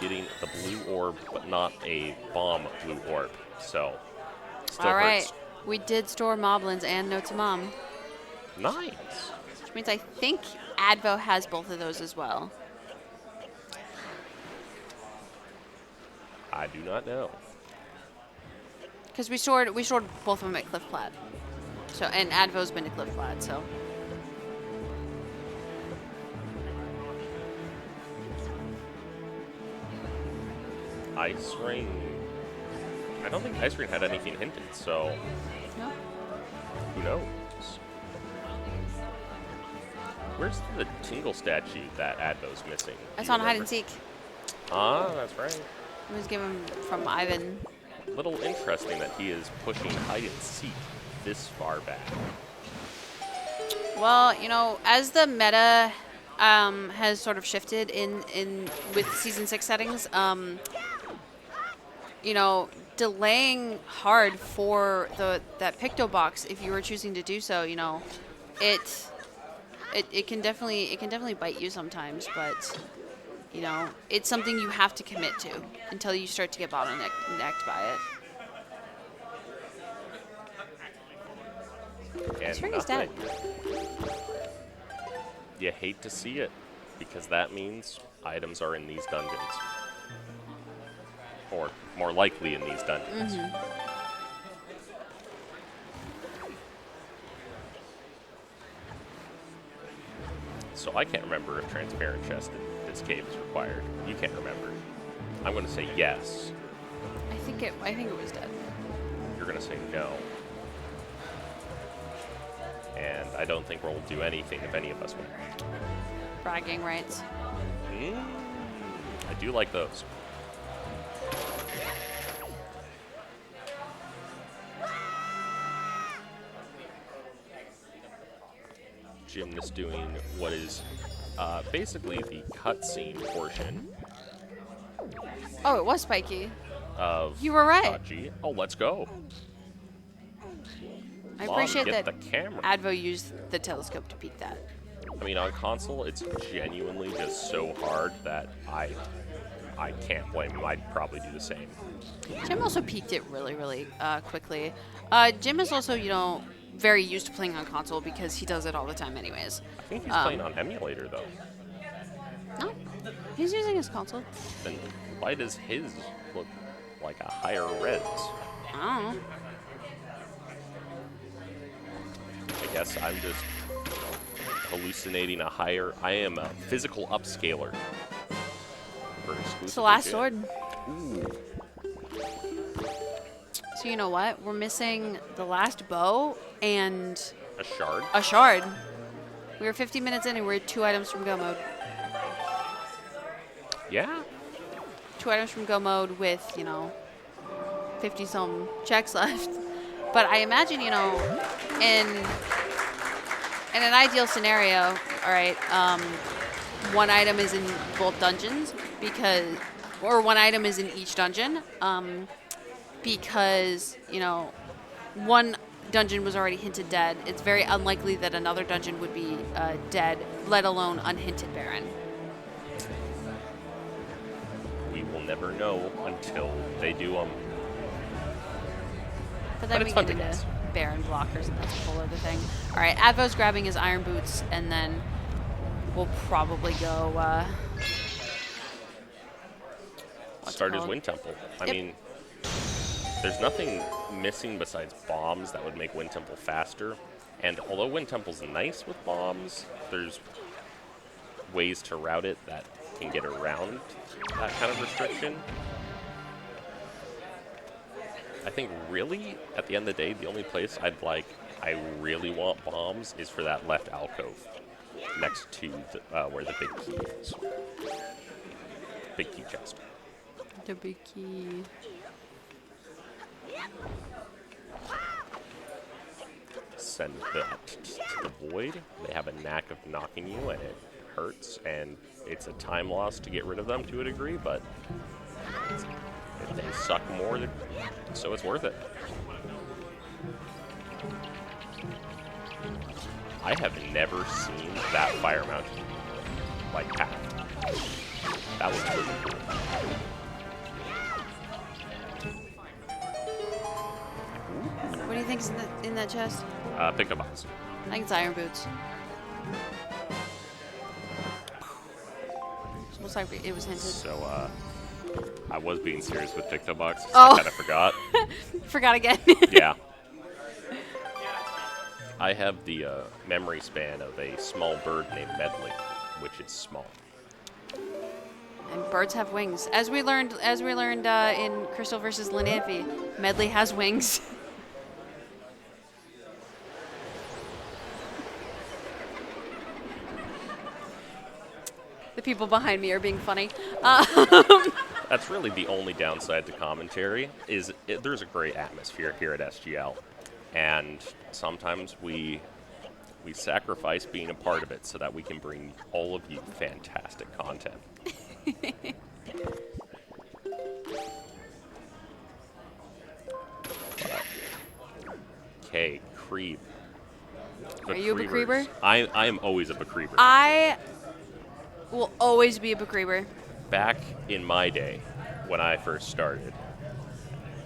Getting the blue orb, but not a bomb blue orb. So, still All right. hurts. We did store Moblins and Note to Mom, Nice. which means I think Advo has both of those as well. I do not know. Because we stored both of them at Cliff Flat. So, and Advo's been to Cliff Flat, so. Ice Ring. I don't think Ice Ring had anything hinted, so No. who knows? Where's the Tingle statue that Advo's missing? Do It's you on hide remember? and seek. Ah, that's right. It was given from Ivan. Little interesting that he is pushing hide and seek this far back. Well, you know, as the meta has sort of shifted in with season 6 settings, you know, delaying hard for that Picto box, if you were choosing to do so, you know, it can definitely bite you sometimes, but you know, it's something you have to commit to until you start to get bottlenecked by it. And Ring is dead. You hate to see it, because that means items are in these dungeons. Or more likely in these dungeons. So I can't remember if transparent chest in this cave is required. You can't remember. I'm going to say yes. I think it was dead. You're going to say no. And I don't think we'll do anything if any of us win. Bragging rights. I do like those. Gymnast doing what is basically the cutscene portion Oh, it was spiky. of You were right. Tachi. Oh, let's go. I Mom, appreciate get that the camera. Advo used the telescope to peek that. I mean, on console, it's genuinely just so hard that I can't blame him. I'd probably do the same. Jim also peeked it really, really quickly. Jim is also, you know, very used to playing on console because he does it all the time anyways. I think he's playing on emulator, though. No, he's using his console. Then why does his look like a higher res? I don't know. I guess I'm just hallucinating a higher. I am a physical upscaler. It's the last sword. Ooh. So you know what? We're missing the last bow and A shard? a shard. We were 50 minutes in and we're 2 items from go mode. Yeah. 2 items from go mode with, you know, 50 some checks left. But I imagine, you know, in an ideal scenario, all right, 1 item is in both dungeons or 1 item is in each dungeon because, you know, 1 dungeon was already hinted dead. It's very unlikely that another dungeon would be dead, let alone unhinted Baron. We will never know until they do them. But then But we it's fun get to into guess. Baron blockers, and that's a whole other thing. All right, Advo's grabbing his iron boots, and then we'll probably go. Start his Wind Temple. I Yep. mean, there's nothing missing besides bombs that would make Wind Temple faster. And although Wind Temple's nice with bombs, there's ways to route it that can get around that kind of restriction. I think really, at the end of the day, the only place I really want bombs is for that left alcove next to where the big key is. Big key chest. The big key. Send that to the void. They have a knack of knocking you, and it hurts, and it's a time loss to get rid of them to a degree, but they suck more, so it's worth it. I have never seen that fire mountain like packed. That was really cool. What do you think's in that chest? Pick a box. I think it's iron boots. Looks like it was hinted. So, I was being serious with Pick the Box. Oh. I kind of forgot. Forgot again. Yeah. I have the memory span of a small bird named Medley, which is small. And birds have wings. As we learned in Crystal versus Linamphy, Medley has wings. The people behind me are being funny. That's really the only downside to commentary, is there's a great atmosphere here at SGL. And sometimes we sacrifice being a part of it so that we can bring all of you fantastic content. Okay, Creep. Are you a Bakreeber? I am always a Bakreeber. I will always be a Bakreeber. Back in my day, when I first started,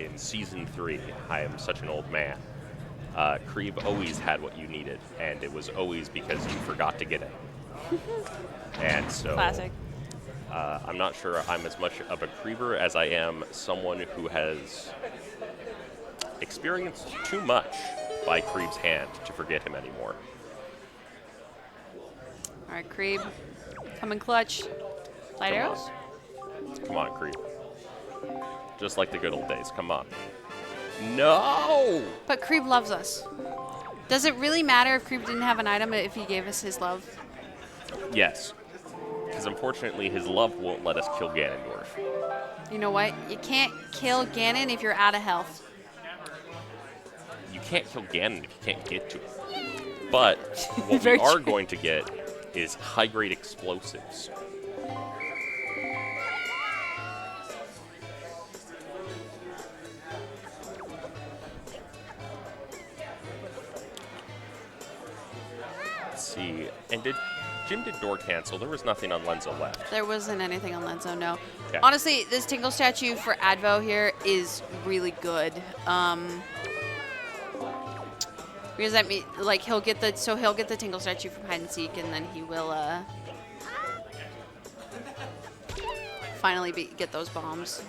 in Season 3, I am such an old man, Creeb always had what you needed, and it was always because you forgot to get it. And so, Classic. I'm not sure I'm as much of a Creeber as I am someone who has experienced too much by Creeb's hand to forget him anymore. All right, Creeb. Come in clutch. Light arrows? Come on, Creeb. Just like the good old days. Come on. No! But Creeb loves us. Does it really matter if Creeb didn't have an item if he gave us his love? Yes. because unfortunately his love won't let us kill Ganondorf. You know what? You can't kill Ganon if you're out of health. You can't kill Ganon if you can't get to him. But what we Very are true. going to get is high-grade explosives. Let's see. And Jim did door cancel. There was nothing on Lenzo left. There wasn't anything on Lenzo, no. Okay. Honestly, this Tingle statue for Advo here is really good. Because that means, like, he'll get the Tingle statue from hide and seek, and then he will finally get those bombs.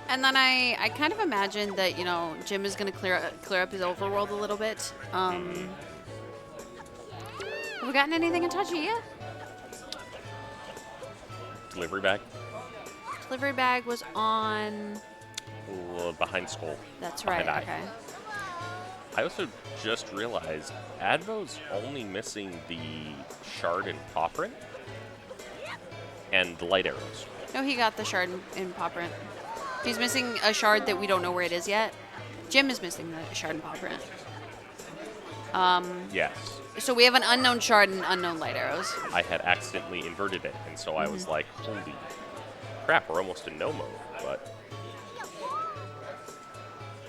And then I kind of imagine that, you know, Jim is going to clear up his overworld a little bit. Have we gotten anything in Touchy yet? Delivery bag. Delivery bag was on... Behind Skull. That's right, Behind okay. I also just realized Advo's only missing the shard and Popprint and the light arrows. No, he got the shard in Popprint. He's missing a shard that we don't know where it is yet. Jim is missing the shard in Popprint. Yes. So we have an unknown shard and unknown light arrows. I had accidentally inverted it, and so I was like, holy crap, we're almost in no mode, but...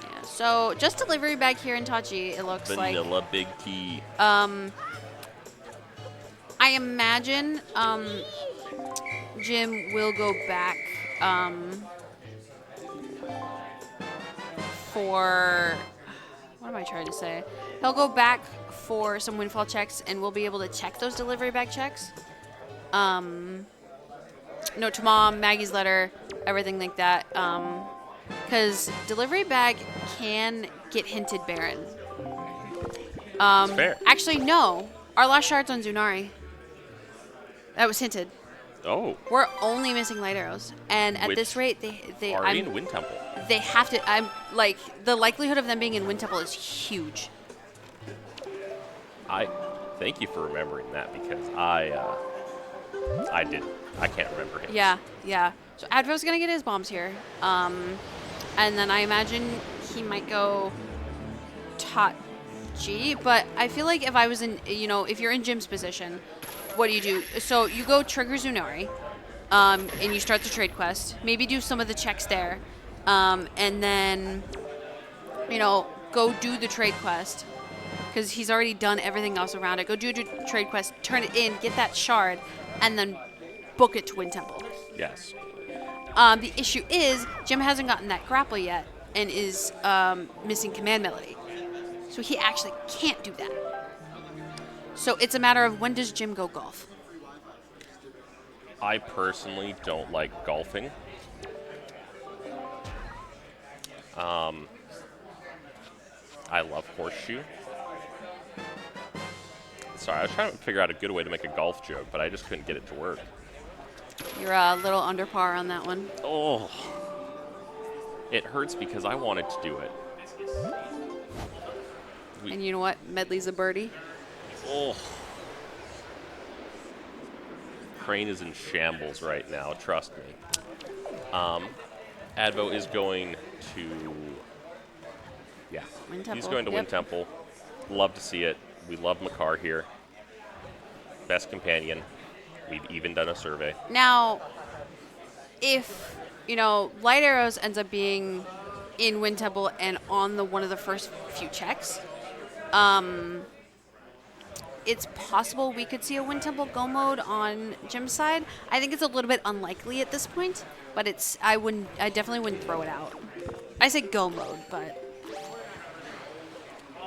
Yeah, so just delivery bag here in Tachi, it looks like. Vanilla Big Key. I imagine Jim will go back for, what am I trying to say? He'll go back for some windfall checks, and we'll be able to check those delivery bag checks. Note to Mom, Maggie's letter, everything like that. Because delivery bag can get hinted barren. Fair. Actually, no. Our last shard's on Zunari. That was hinted. Oh. We're only missing light arrows, and at Which this rate, Are in Wind Temple. they have to. I'm like, the likelihood of them being in Wind Temple is huge. I thank you for remembering that, because I can't remember him. Yeah. So Advo's gonna get his bombs here, and then I imagine he might go Tot G. But I feel like if I was in, if you're in Jim's position, what do? So you go trigger Zunari, and you start the trade quest. Maybe do some of the checks there, and then, go do the trade quest, because he's already done everything else around it. Go do the trade quest, turn it in, get that shard, and then book it to Wind Temple. Yes. The issue is Jim hasn't gotten that grapple yet and is missing command melody. So he actually can't do that. So it's a matter of, when does Jim go golf? I personally don't like golfing. I love horseshoe. Sorry, I was trying to figure out a good way to make a golf joke, but I just couldn't get it to work. You're a little under par on that one. Oh. It hurts because I wanted to do it. And you know what? Medley's a birdie. Oh. Crane is in shambles right now, trust me. Advo is going to... Yeah. Wind Temple. He's going to Wind Temple. Love to see it. We love Makar here. Best companion. We've even done a survey. Now, if, Light Arrows ends up being in Wind Temple and on one of the first few checks, it's possible we could see a Wind Temple go mode on Jim's side. I think it's a little bit unlikely at this point, but I definitely wouldn't throw it out. I say go mode, but...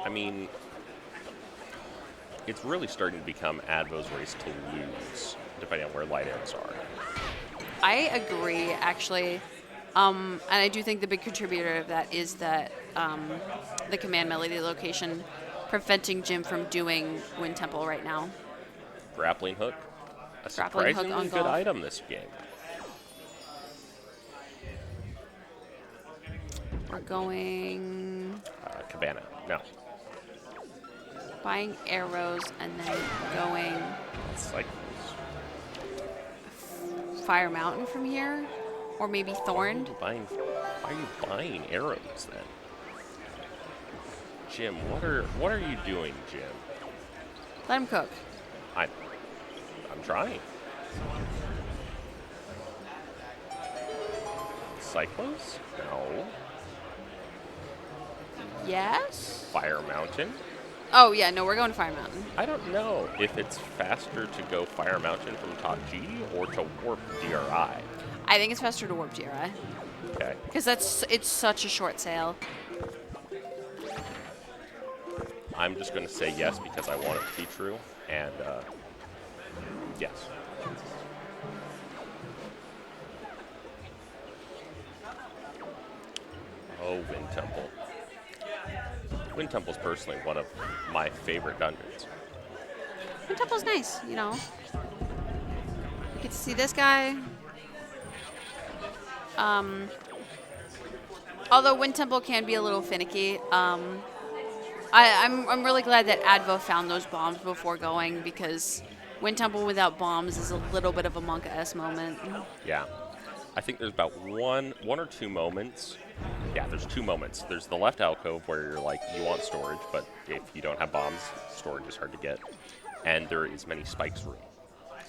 I mean, it's really starting to become Advo's race to lose, depending on where light arrows are. I agree, actually. And I do think the big contributor of that is that the command melody location preventing Jim from doing Wind Temple right now. Grappling hook. A Grappling hook surprisingly on good golf. item this game. We're going... Cabana. No. buying arrows and then going Cycles. Fire Mountain from here, or maybe Thorned. Why are you buying arrows then? Jim, what are you doing, Jim? Let him cook. I'm trying. Cyclos? No. Yes. Fire Mountain? Oh yeah, no, we're going to Fire Mountain. I don't know if it's faster to go Fire Mountain from top G or to warp DRI. I think it's faster to warp DRI. Okay. Because it's such a short sail. I'm just going to say yes because I want it to be true, and yes. Oh, Wind Temple. Wind Temple's personally one of my favorite dungeons. Wind Temple's nice, you know. You get to see this guy. Although Wind Temple can be a little finicky. I'm really glad that Advo found those bombs before going, because Wind Temple without bombs is a little bit of a Monka-esque moment. Yeah. I think there's about one or two moments. Yeah, there's two moments. There's the left alcove where you're like, you want storage, but if you don't have bombs, storage is hard to get. And there is many spikes room,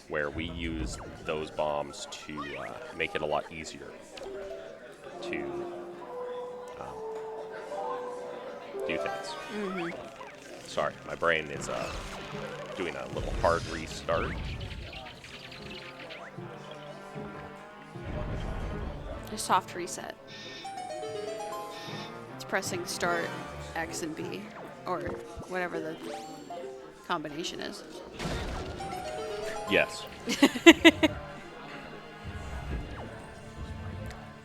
where we use those bombs to make it a lot easier to do things. Mm-hmm. Sorry, my brain is doing a little hard restart. A soft reset. It's pressing start X and B, or whatever the combination is. Yes.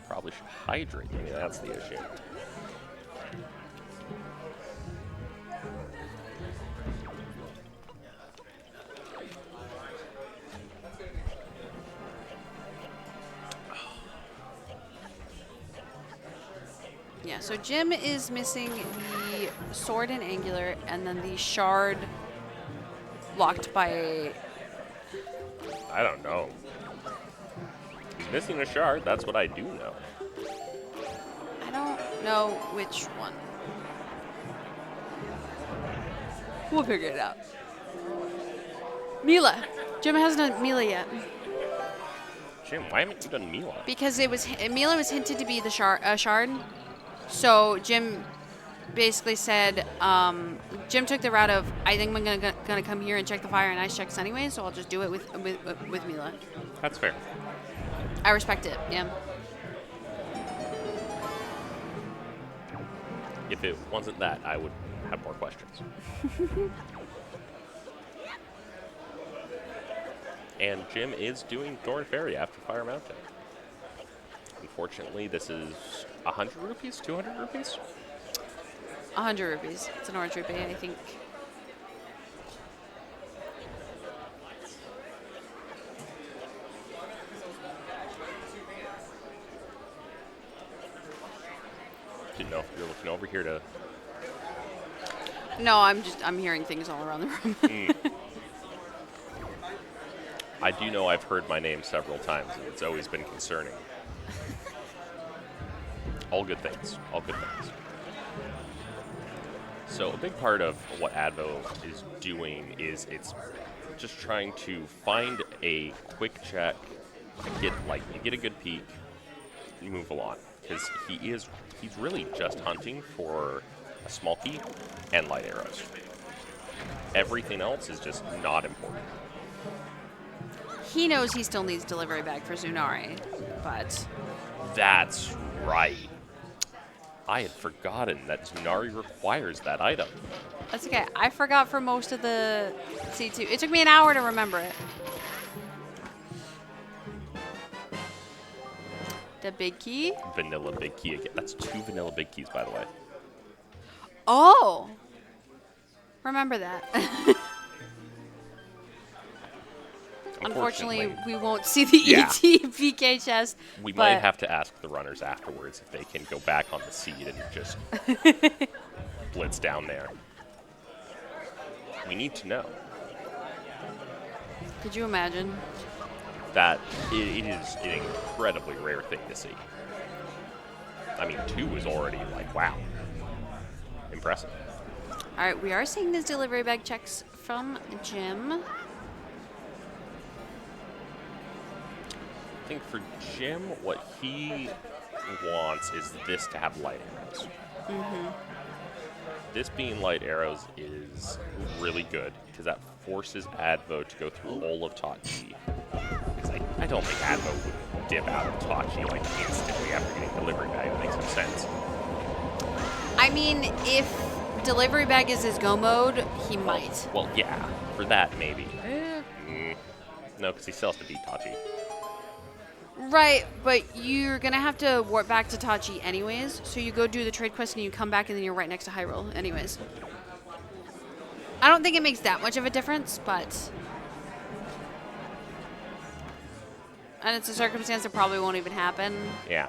Probably should hydrate. Maybe that's the issue. Yeah, so Jim is missing the sword and angular, and then the shard locked by... I don't know. He's missing a shard. That's what I do know. I don't know which one. We'll figure it out. Mila. Jim hasn't done Mila yet. Jim, why haven't you done Mila? Because Mila was hinted to be the shard. So Jim basically said, Jim took the route of, I think I'm gonna come here and check the fire and ice checks anyway, so I'll just do it with Mila. That's fair. I respect it, yeah. If it wasn't that, I would have more questions. And Jim is doing Thorn Ferry after Fire Mountain. Unfortunately, this is 100 rupees? 200 rupees? 100 rupees. It's an orange rupee, I think. Didn't know if you're looking over here to... No, I'm hearing things all around the room. I do know I've heard my name several times, and it's always been concerning. All good things. All good things. So a big part of what Advo is doing is it's just trying to find a quick check, you get a good peek, you move along. Because he's really just hunting for a small key and light arrows. Everything else is just not important. He knows he still needs delivery bag for Zunari, but... That's right. I had forgotten that Zunari requires that item. That's okay. I forgot for most of the C2. It took me an hour to remember it. The big key? Vanilla big key again. That's 2 vanilla big keys, by the way. Oh! Remember that. Unfortunately, we won't see the Yeah. ET PK chest. We might have to ask the runners afterwards if they can go back on the seat and just blitz down there. we need to know. Could you imagine? That it is an incredibly rare thing to see. I mean, 2 is already like, wow. Impressive. All right, we are seeing these delivery bag checks from Jim. I think for Jim, what he wants is this to have light arrows. This being light arrows is really good because that forces Advo to go through all of Tachi. Because I don't think Advo would dip out of Tachi like instantly after getting delivery bag. That makes some sense. I mean, if delivery bag is his go mode, he might. Well, yeah, for that maybe. No, because he still has to beat Tachi. Right, but you're going to have to warp back to Tachi anyways, so you go do the trade quest and you come back and then you're right next to Hyrule anyways. I don't think it makes that much of a difference, but... And it's a circumstance that probably won't even happen. Yeah.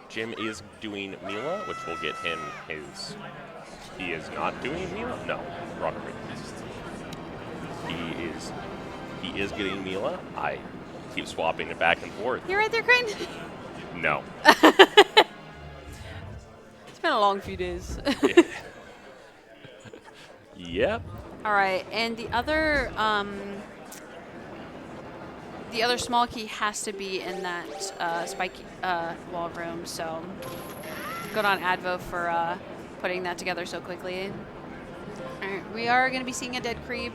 Jim is doing Mila, which will get him his... He is not doing Mila? No, wrong. He is getting Mila. I keep swapping it back and forth. You're right there, Crane? No. It's been a long few days. Yep. All right, and the other small key has to be in that spike wall room. So good on Advo for putting that together so quickly. All right, we are going to be seeing a dead creep.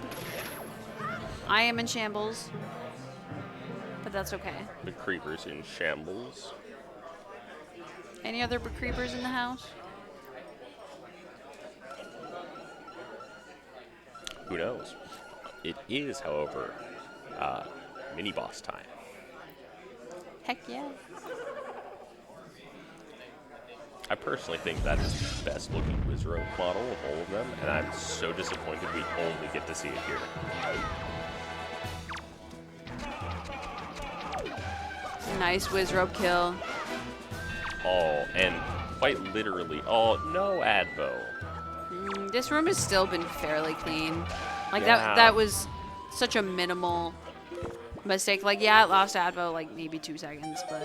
I am in shambles, but that's okay. The creeper's in shambles. Any other creepers in the house? Who knows? It is, however, mini-boss time. Heck yeah. I personally think that is the best looking Wizrobe model of all of them, and I'm so disappointed we only get to see it here. Nice Wizrobe kill. Oh, and quite literally, oh, no Advo. This room has still been fairly clean. Like Yeah. that was such a minimal mistake. Like, yeah, it lost Advo like maybe 2 seconds, but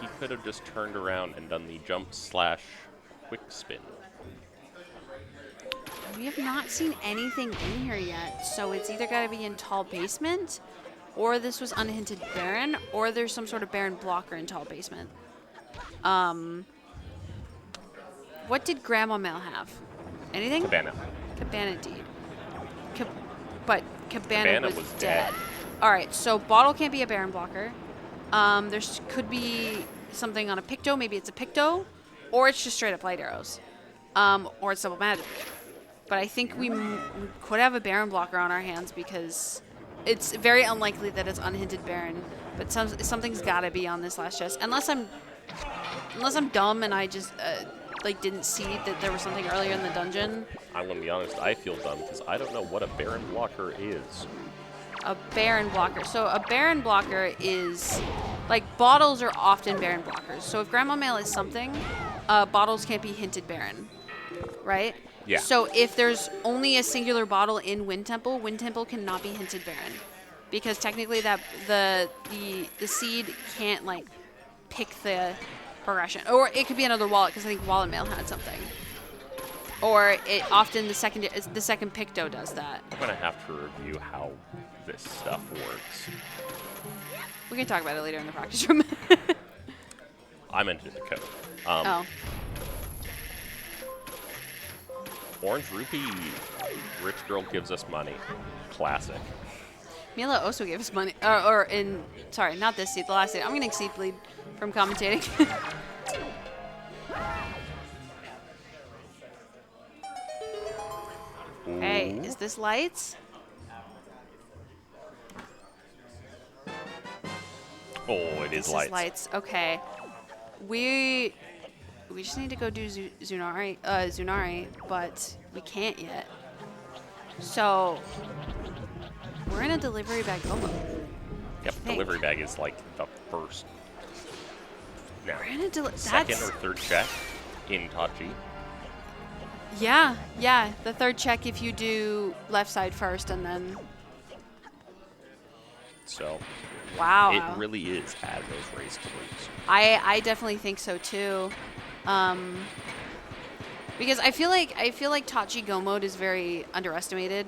He could have just turned around and done the jump / quick spin. we have not seen anything in here yet. So it's either got to be in tall basement, or this was unhinted Baron, or there's some sort of Baron blocker in tall basement. What did Grandma Mel have? Anything? Cabana. Cabana deed. But Cabana Cabana was was dead. dead. All right, so Bottle can't be a Baron blocker. There could be something on a Picto. Maybe it's a Picto, or it's just straight up light arrows, or it's double magic. But I think we could have a Baron blocker on our hands because it's very unlikely that it's unhinted Baron. But something's got to be on this last chest, unless I'm dumb and I just like didn't see that there was something earlier in the dungeon. I'm going to be honest, I feel dumb because I don't know what a Baron blocker is. A Baron blocker. So a Baron blocker is, like, bottles are often Baron blockers. So if Grandma Mail is something, bottles can't be hinted Baron, right? Yeah. So if there's only a singular bottle in Wind Temple cannot be hinted Baron, because technically that the seed can't like pick the progression, or it could be another wallet because I think Wallet Mail had something. Or it often the second Picto does that. I'm going to have to review how this stuff works. We can talk about it later in the practice room. I'm into the code. Oh. Orange Rupee, rich girl gives us money. Classic. Mila also gave us money. Sorry, not this seed, the last seed. I'm getting seed bleed from commentating. Hey, is this lights? Oh, it is This lights. is lights. Okay. We just need to go do Zunari, but we can't yet. So we're in a delivery bag combo. Yep, delivery bag is like the first. No, We're in a second or third check in Tachi. Yeah, yeah. The third check if you do left side first and then. So Wow. it really is Advo's race to lose. I definitely think so too. Because I feel like Tachi Go mode is very underestimated.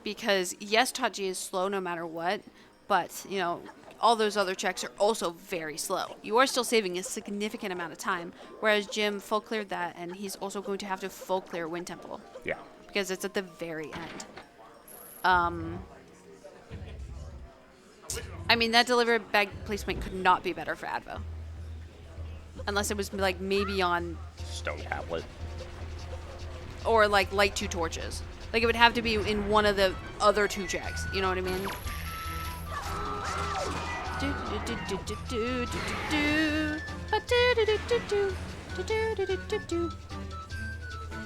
Because yes, Tachi is slow no matter what, but you know all those other checks are also very slow. You are still saving a significant amount of time, whereas Jim full cleared that, and he's also going to have to full clear Wind Temple Yeah. because it's at the very end. I mean that delivery bag placement could not be better for Advo, unless it was like maybe on Stone tablet. or like light 2 torches. Like it would have to be in one of the other 2 checks. You know what I mean?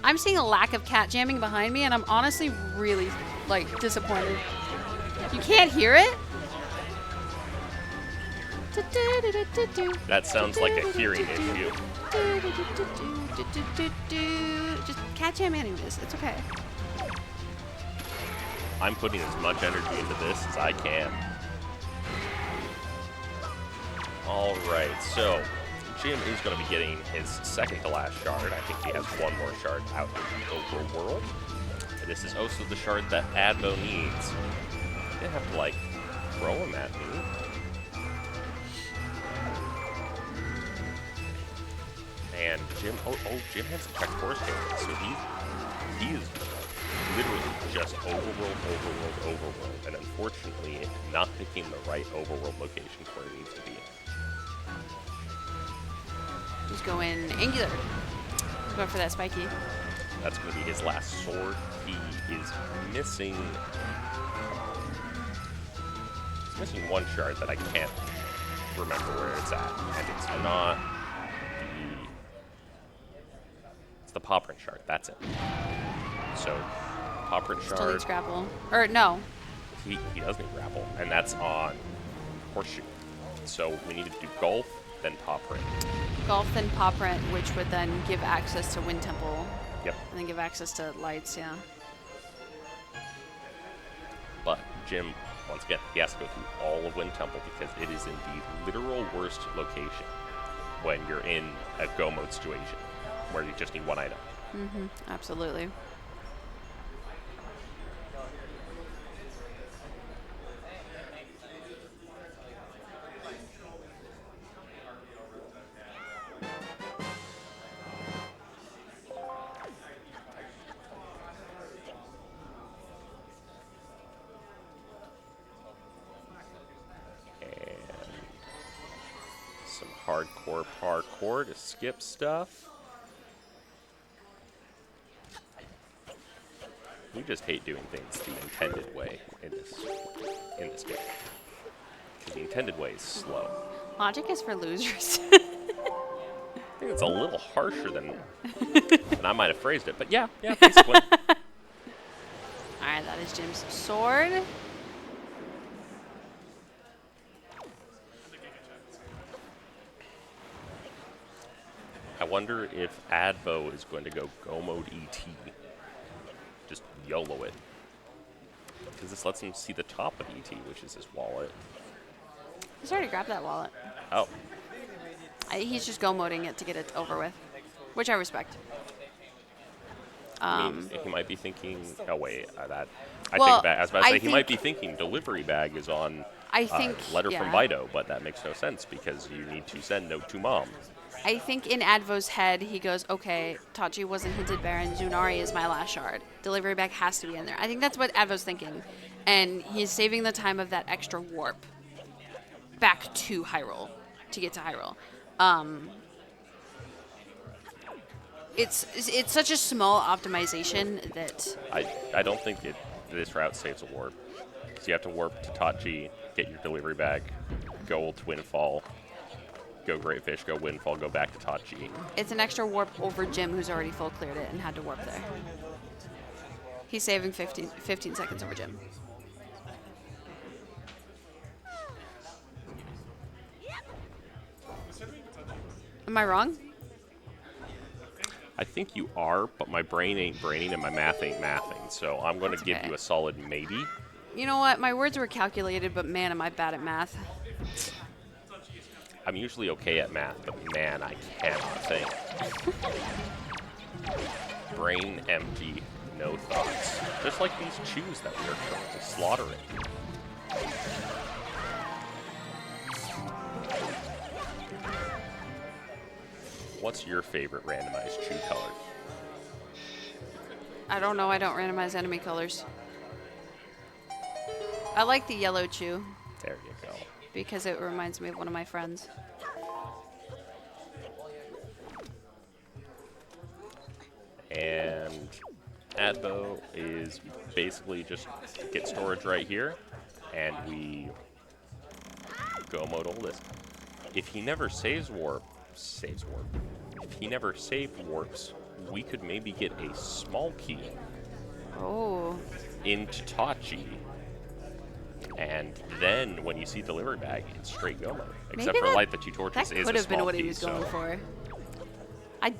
I'm seeing a lack of cat jamming behind me, and I'm honestly really like disappointed. You can't hear it? That sounds like a hearing issue. Just cat jam anyways. It's okay. I'm putting as much energy into this as I can. All right, so Jim is going to be getting his second to last shard. I think he has one more shard out in the overworld. And this is also the shard that Advo needs. You didn't have to, like, throw him at me. And Jim, Jim has a check force damage, so he is literally just overworld, and unfortunately not picking the right overworld location where it needs to be. He's going angular. He's going for that spiky. That's going to be his last sword. He is missing. He's missing one shard that I can't remember where it's at, and it's not the. It's the paw print shard. That's it. So, paw print shard. Still needs grapple. Or no. He does need grapple, and that's on horseshoe. So we need to do golf, then paw print. Golf, then paw print, which would then give access to Wind Temple. Yep. And then give access to lights, yeah. But Jim, once again, he has to go through all of Wind Temple because it is in the literal worst location when you're in a go mode situation where you just need one item. Mm-hmm. Absolutely. Hardcore parkour to skip stuff. We just hate doing things the intended way in this game. The intended way is slow. Logic is for losers. I think it's a little harsher than I might have phrased it, but yeah, basically. Alright, that is Jim's sword. I wonder if Advo is going to go mode ET. Just YOLO it. Because this lets him see the top of ET, which is his wallet. He's already grabbed that wallet. Oh. He's just go moding it to get it over with, which I respect. I mean, he might be thinking. Oh wait, I Well, think back. I was about to say he think- might be thinking delivery bag is on I think letter yeah. from Bido, but that makes no sense because you need to send note to mom. I think in Advo's head, he goes, okay, Tachi wasn't hinted Baron, Zunari is my last shard. Delivery bag has to be in there. I think that's what Advo's thinking. And he's saving the time of that extra warp back to Hyrule, to get to Hyrule. It's such a small optimization that... I don't think this route saves a warp. So you have to warp to Tachi, get your delivery bag, go to Windfall, go Great Fish, go Windfall, go back to Tachi. It's an extra warp over Jim, who's already full cleared it and had to warp there. He's saving 15 seconds over Jim. Am I wrong? I think you are, but my brain ain't braining and my math ain't mathing. So I'm going to give okay. you a solid maybe. You know what? My words were calculated, but man, am I bad at math. I'm usually okay at math, but man, I cannot think. Brain empty, no thoughts. Just like these chews that we are currently slaughtering. What's your favorite randomized chew color? I don't know. I don't randomize enemy colors. I like the yellow chew There you go. because it reminds me of one of my friends. And Advo is basically just get storage right here, and we go mode all this. If he never saves warp, if he never saved warps, we could maybe get a small key Oh. into Tachi, and then when you see delivery bag, it's straight go mode. Except Maybe for that- Light the Two Torches That is could a have been small what key, he was going so for. I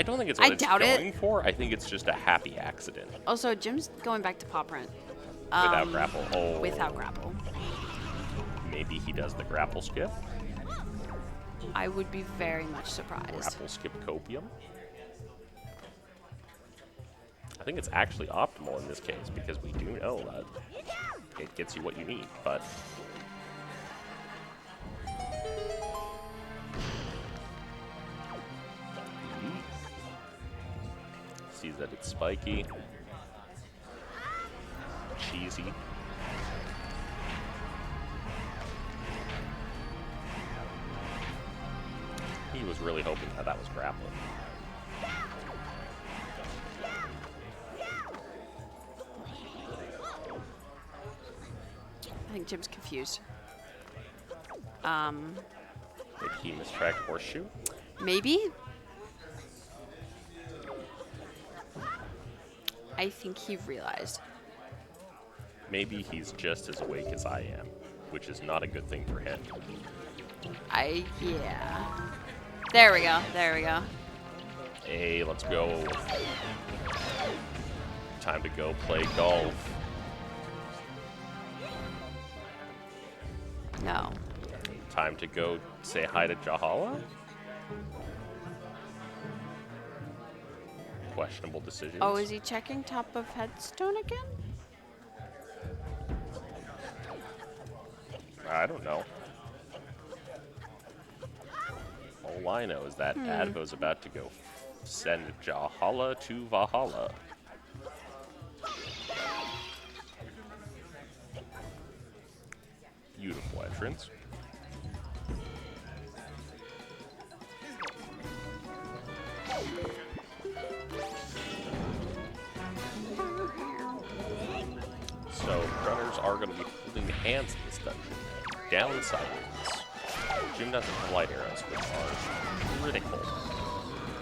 don't think it's I what it's doubt it. going for. I think it's just a happy accident. Also, Jim's going back to paw print. Without grapple. Oh. Without grapple. Maybe he does the grapple skip. I would be very much surprised. Grapple skip copium. I think it's actually optimal in this case because we do know that it gets you what you need, but sees that it's spiky, cheesy. He was really hoping that that was grappling. I think Jim's confused. Did he mistrack horseshoe? Maybe? I think he realized. Maybe he's just as awake as I am, which is not a good thing for him. Yeah. There we go. There we go. Hey, let's go. Time to go play golf. No. Time to go say hi to Jahala. Questionable decisions. Oh, is he checking top of headstone again? I don't know. All I know is that Advo's about to go send Jahala to Valhalla. Beautiful entrance. So runners are going to be holding hands in this dungeon. Downside is Jim doesn't have light arrows, which are critical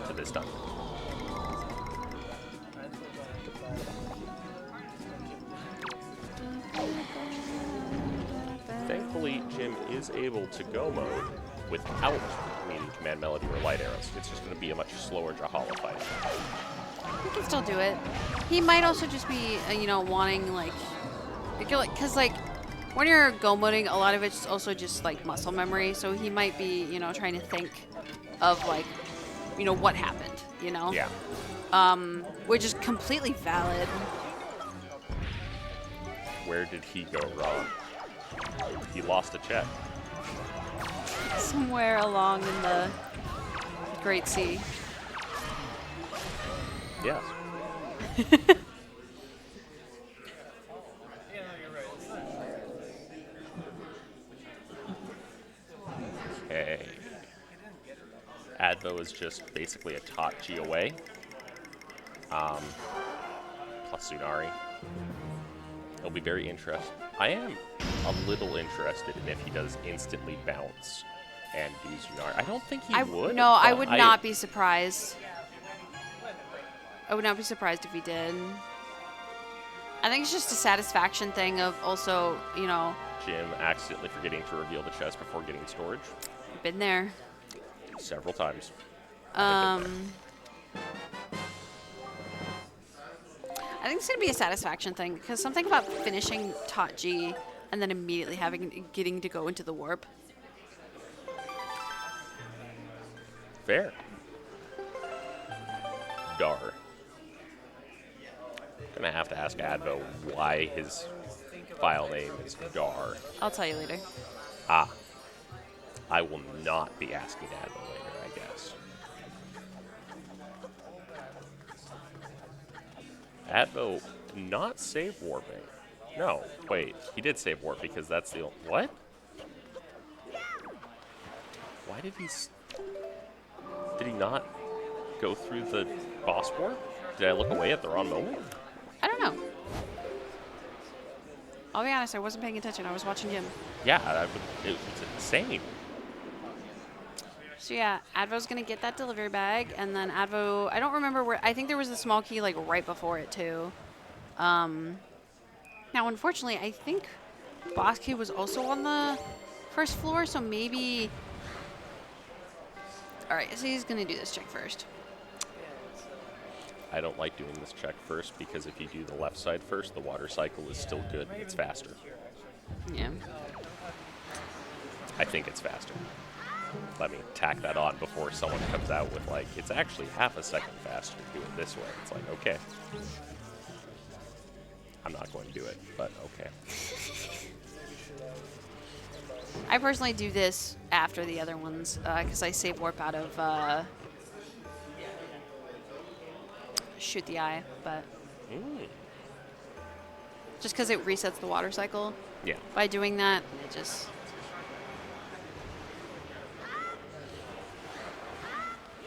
to this dungeon. Thankfully, Jim is able to go mode without needing command melody or light arrows. It's just going to be a much slower Jahala fight. He can still do it. He might also just be, you know, wanting, like, because, like, when you're go moding, a lot of it's also just, like, muscle memory. So he might be, you know, trying to think of, like, you know, what happened, you know? Yeah. Which is completely valid. Where did he go wrong? He lost a check. Somewhere along in the Great Sea. Yes. Okay. Advo is just basically a Tachi away. Plus Tsunari. It'll be very interesting. I am a little interested in if he does instantly bounce and do Tsunari. I don't think he would. No, I but would not be surprised. I would not be surprised if he did. I think it's just a satisfaction thing of also, you know, Jim accidentally forgetting to reveal the chest before getting storage been there. several times. I think it's going to be a satisfaction thing, because something about finishing Tot G and then immediately getting to go into the warp. Fair. Dar. Gonna have to ask Advo why his file name is Dar. I'll tell you later. Ah. I will not be asking Advo later, I guess. Advo not save warping. No, wait. He did save warp because that's the... What? Why did he... Did he not go through the boss warp? Did I look away at the wrong moment? I don't know. I'll be honest, I wasn't paying attention. I was watching Jim. Yeah, it was insane. So yeah, Advo's going to get that delivery bag, and then Advo... I don't remember where... I think there was a small key, like, right before it, too. Now, unfortunately, I think boss key was also on the first floor, so maybe... All right, so he's going to do this check first. I don't like doing this check first because if you do the left side first, the water cycle is still good. It's faster. Yeah. I think it's faster. Let me tack that on before someone comes out with, like, it's actually half a second faster to do it this way. It's like, okay. I'm not going to do it, but okay. I personally do this after the other ones because I save warp out of Shoot the Eye, but just because it resets the water cycle. Yeah. By doing that, it just...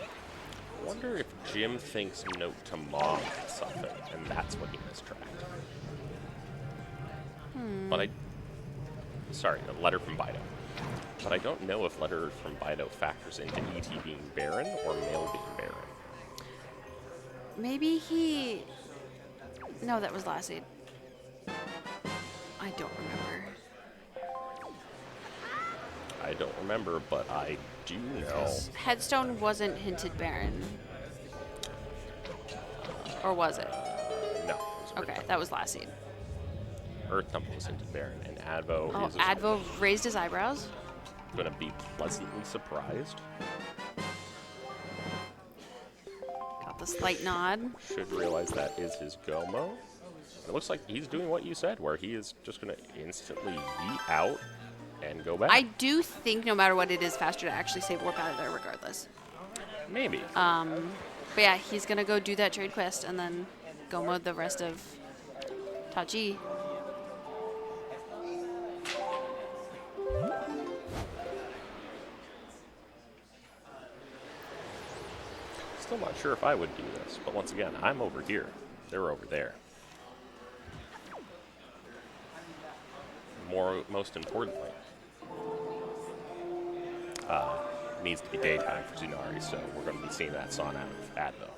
I wonder if Jim thinks note to mom is something, and that's what he mistracked. But sorry, a letter from Bido. But I don't know if letter from Bido factors into ET being barren or male being barren. Maybe he... No, that was last aid. I don't remember. I don't remember, but I do know. Headstone wasn't hinted barren. Or was it? No. It was Earth Okay, Temple. that was last aid. Earth Temple was hinted barren, and Advo Oh, is Advo raised his eyebrows. going to be pleasantly surprised. Got the slight nod. Should realize that is his go mode. It looks like he's doing what you said, where he is just going to instantly yeet out and go back. I do think no matter what, it is faster to actually save warp out of there regardless. Maybe. But yeah, he's going to go do that trade quest and then go mode the rest of Tachi. Still not sure if I would do this, but once again, I'm over here. They're over there. Most importantly, needs to be daytime for Zunari, so we're going to be seeing that song out of Advo.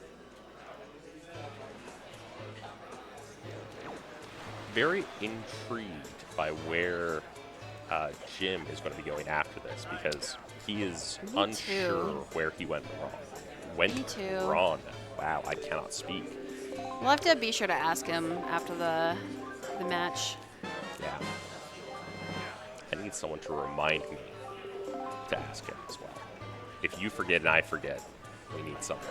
Very intrigued by where Jim is going to be going after this, because he is unsure where he went wrong. Went wrong. Wow, I cannot speak. We'll have to be sure to ask him after the match. Yeah. I need someone to remind me to ask him as well. If you forget and I forget, we need someone.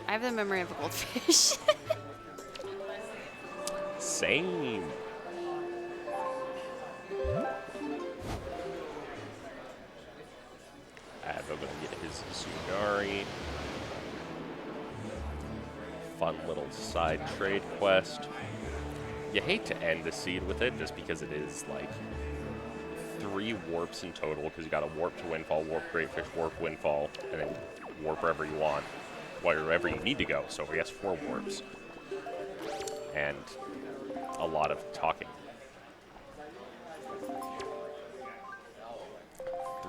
I have the memory of a goldfish. Same. Advo gonna get his Tsunari. Fun little side trade quest. You hate to end the seed with it just because it is like 3 warps in total, because you got a warp to Windfall, warp Greatfish, warp Windfall, and then warp wherever you want, wherever you need to go. So I guess 4 warps. And a lot of talking.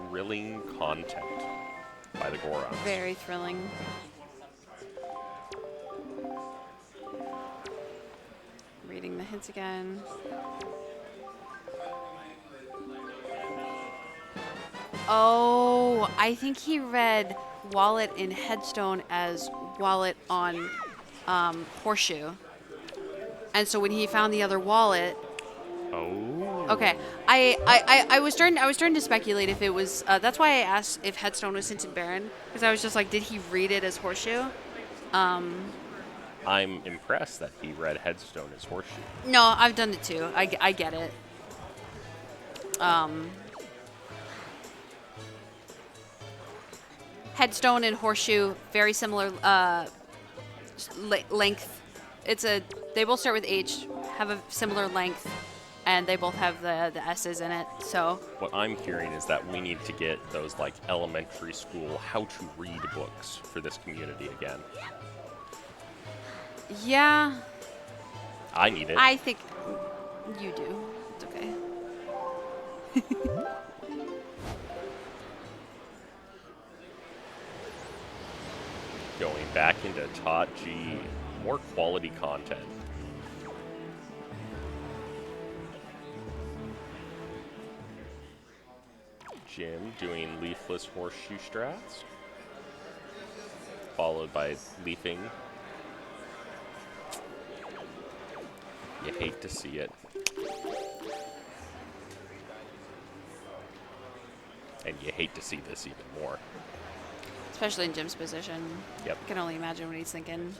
Thrilling content by the Gorons. Very thrilling. Reading the hints again. Oh, I think he read wallet in Headstone as wallet on horseshoe. And so when he found the other wallet, Oh. okay, I was starting to speculate if it was. That's why I asked if Headstone was Hinton Baron, because I was just like, did he read it as horseshoe? I'm impressed that he read Headstone as horseshoe. No, I've done it too. I get it. Headstone and horseshoe, very similar length. They both start with H, have a similar length, and they both have the S's in it. So What I'm hearing is that we need to get those like elementary school how to read books for this community again. yeah, I need it. I think you do. It's okay. Going back into Tot G, more quality content. Jim doing leafless horseshoe strats, followed by leafing. You hate to see it. And you hate to see this even more. Especially in Jim's position. Yep. I can only imagine what he's thinking.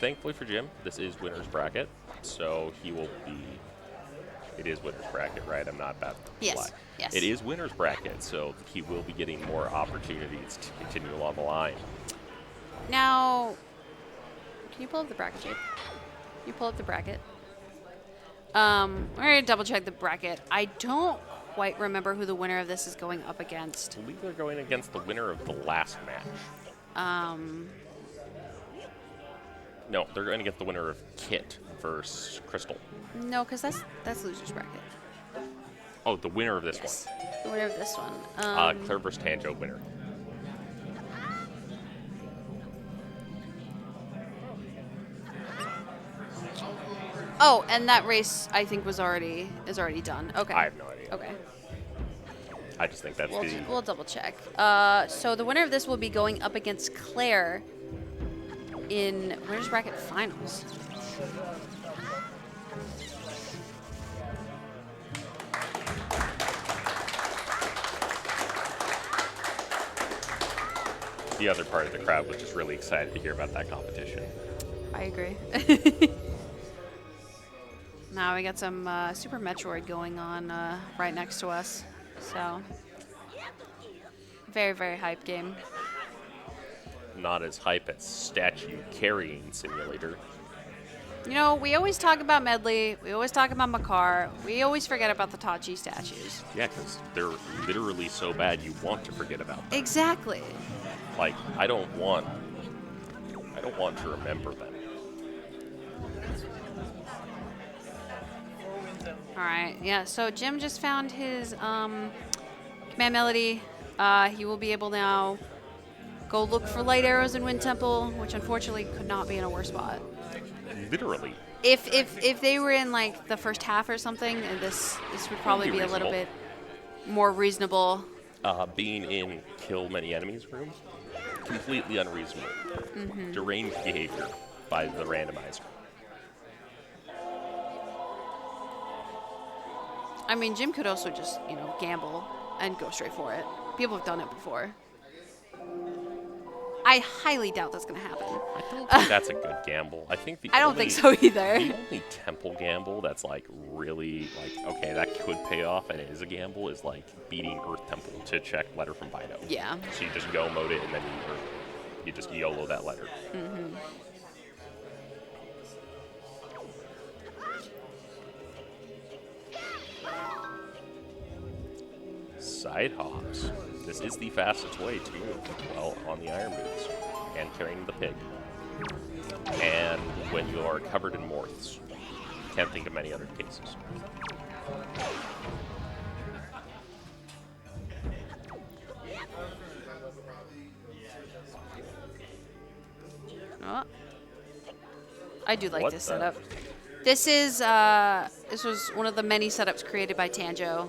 Thankfully for Jim, this is winner's bracket, so he will be. It is winner's bracket, right? I'm not bad. Yes. Yes. It is winner's bracket, so he will be getting more opportunities to continue along the line. Now, can you pull up the bracket, Jake? You pull up the bracket. We're gonna double check the bracket. I don't quite remember who the winner of this is going up against. I believe they're going against the winner of the last match. No, they're going against the winner of Kit versus Crystal. No, because that's loser's bracket. Oh, the winner of this Yes. The winner of this one. one. Claire versus Tanjo winner. Oh, and that race I think is already done. Okay. I have no idea. Okay. I just think that's the. We'll double check. So the winner of this will be going up against Claire in winner's bracket finals. The other part of the crowd was just really excited to hear about that competition. I agree. Now we got some Super Metroid going on right next to us. So, very, very hype game. Not as hype as Statue Carrying Simulator. You know, we always talk about Medley, we always talk about Makar, we always forget about the Tachi statues. Yeah, because they're literally so bad you want to forget about them. Exactly. Like, I don't want to remember them. All right, yeah, so Jim just found his command melody. He will be able now go look for light arrows in Wind Temple, which unfortunately could not be in a worse spot. Literally. If they were in like the first half or something, this would probably be a little bit more reasonable. Being in kill many enemies room, completely unreasonable. Deranged behavior by the randomizer. I mean, Jim could also just, gamble and go straight for it. People have done it before. I highly doubt that's going to happen. I don't think that's a good gamble. I think I don't think so either. The only temple gamble that's like really like, okay, that could pay off and it is a gamble is like beating Earth Temple to check letter from Bido. Yeah. So you just go mode it and then you just YOLO that letter. Side hops. This is the fastest way to move well on the iron boots and carrying the pig. And when you are covered in morphs, can't think of many other cases. Oh. I do like What this the- setup. This was one of the many setups created by Tanjo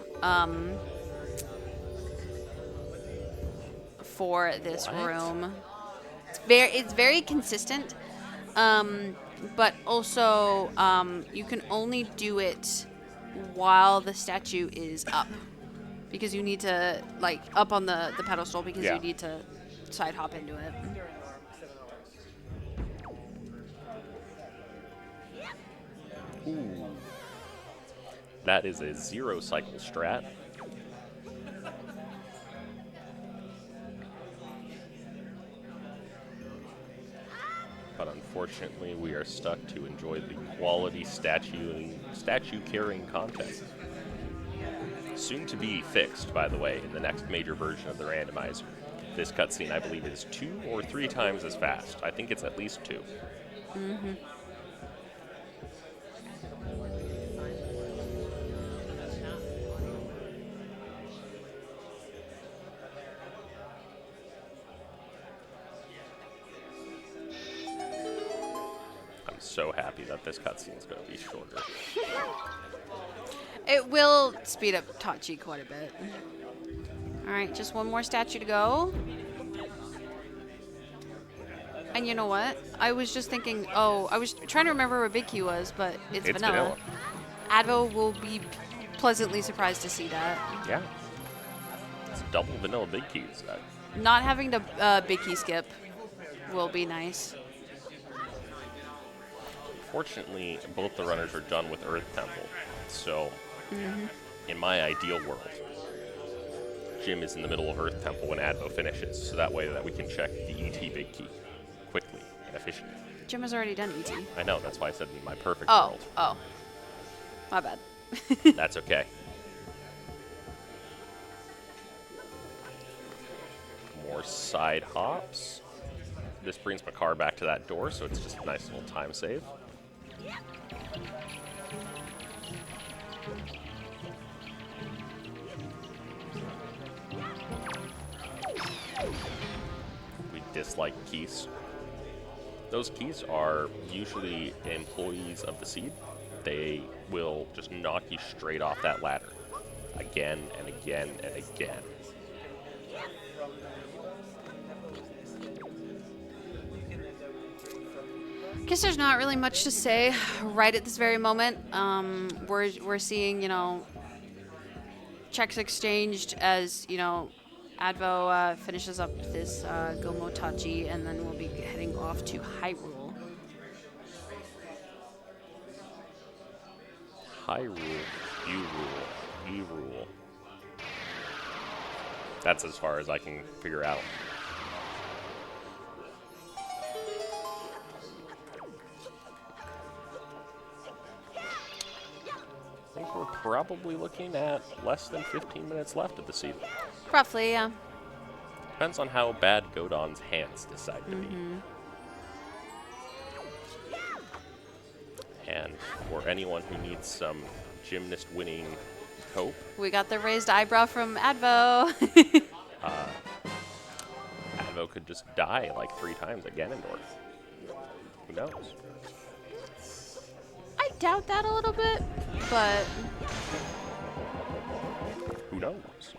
for this What? room. It's very consistent. But also, you can only do it while the statue is up. Because you need to, like, up on the pedestal because Yeah. you need to side hop into it. Ooh. That is a 0 cycle strat. But unfortunately, we are stuck to enjoy the quality statue carrying contest. Soon to be fixed, by the way, in the next major version of the randomizer. This cutscene, I believe, is 2 or 3 times as fast. I think it's at least 2. Mm-hmm. I'm so happy that this cutscene is going to be shorter. It will speed up Tachi quite a bit. All right, just one more statue to go. And you know what? I was just thinking, I was trying to remember where Big Key was, but it's vanilla. Advo will be pleasantly surprised to see that. Yeah. It's double vanilla Big Keys. Not having to Big Key skip will be nice. Fortunately, both the runners are done with Earth Temple. So, in my ideal world, Jim is in the middle of Earth Temple when Advo finishes, so that way that we can check the ET Big Key quickly and efficiently. Jim has already done ET. I know, that's why I said in my perfect world. Oh. My bad. That's okay. More side hops. This brings my car back to that door, so it's just a nice little time save. We dislike keys. Those keys are usually employees of the seed. They will just knock you straight off that ladder again and again and again. I guess there's not really much to say right at this very moment. We're seeing, checks exchanged as, Advo finishes up this Gomotachi, and then we'll be heading off to Hyrule. Hyrule, you rule, you rule. That's as far as I can figure out. I think we're probably looking at less than 15 minutes left of the season. Roughly, yeah. Depends on how bad Godon's hands decide to be. And for anyone who needs some gymnast winning hope, We got the raised eyebrow from Advo. Advo could just die like 3 times at Ganondorf. Who knows? I doubt that a little bit, but Who knows?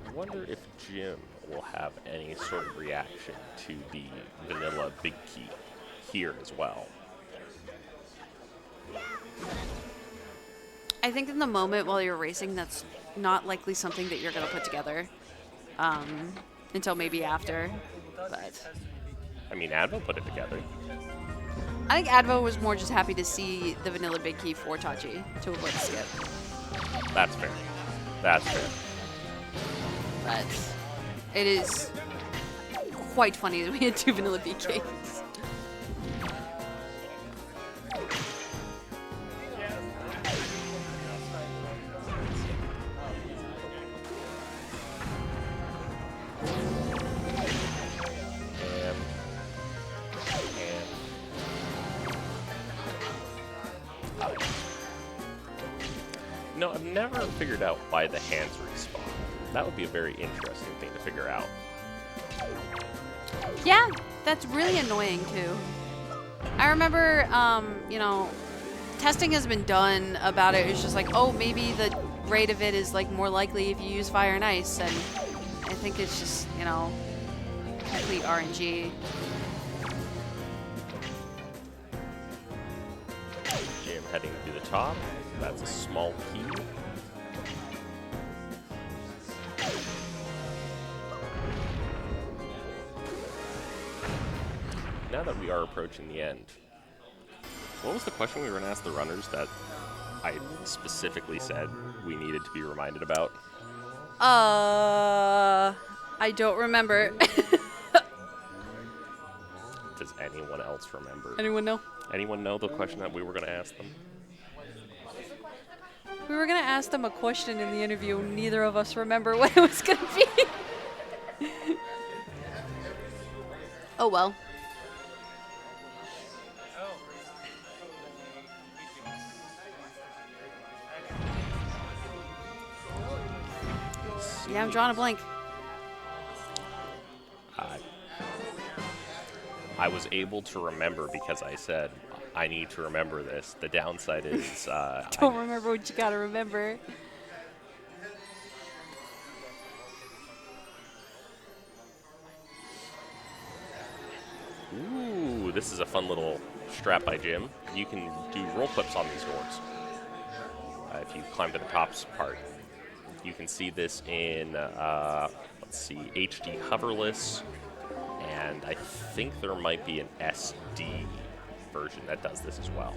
I wonder if Jim will have any sort of reaction to the vanilla Big Key here as well. I think in the moment while you're racing, that's not likely something that you're going to put together until maybe after. But I mean, Advo put it together. I think Advo was more just happy to see the vanilla Big Key for Tachi to avoid the skip. That's fair. That's fair. But it is quite funny that we had 2 vanilla Big Keys. No, I've never figured out why the hands respawn. That would be a very interesting thing to figure out. Yeah, that's really annoying too. I remember, testing has been done about it. It's just like, oh, maybe the rate of it is like more likely if you use fire and ice, and I think it's just, you know, complete RNG. Jim heading to the top. That's a small key. Now that we are approaching the end, what was the question we were going to ask the runners that I specifically said we needed to be reminded about? I don't remember. Does anyone else remember? Anyone know? Anyone know the question that we were going to ask them? We were going to ask them a question in the interview. Neither of us remember what it was going to be. Oh, well. Yeah, I'm drawing a blank. I was able to remember because I said, I need to remember this. The downside is... Don't remember what you gotta remember. Ooh, this is a fun little strap by Jim. You can do roll clips on these doors. If you climb to the tops part. You can see this in, let's see, HD hoverless, and I think there might be an SD version that does this as well.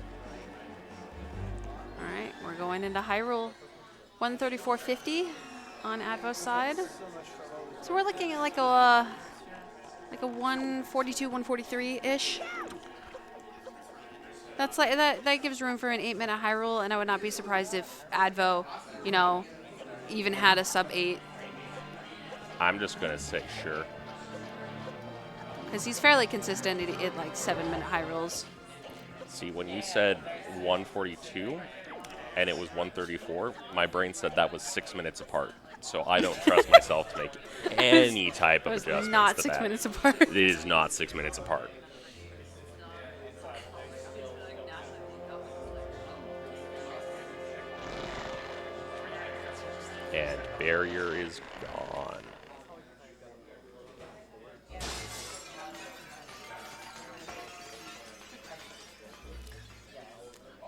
All right, we're going into Hyrule. 134.50 on Advo's side. So we're looking at like a 142, 143-ish. That's like that gives room for an 8-minute Hyrule, and I would not be surprised if Advo, you know, even had a sub 8. I'm just gonna say sure. Because he's fairly consistent at like 7-minute Hyrules. See, when you said 142 and it was 134, my brain said that was 6 minutes apart. So I don't trust myself to make any type of adjustments. It was not 6 minutes apart. It is not 6 minutes apart. And barrier is gone.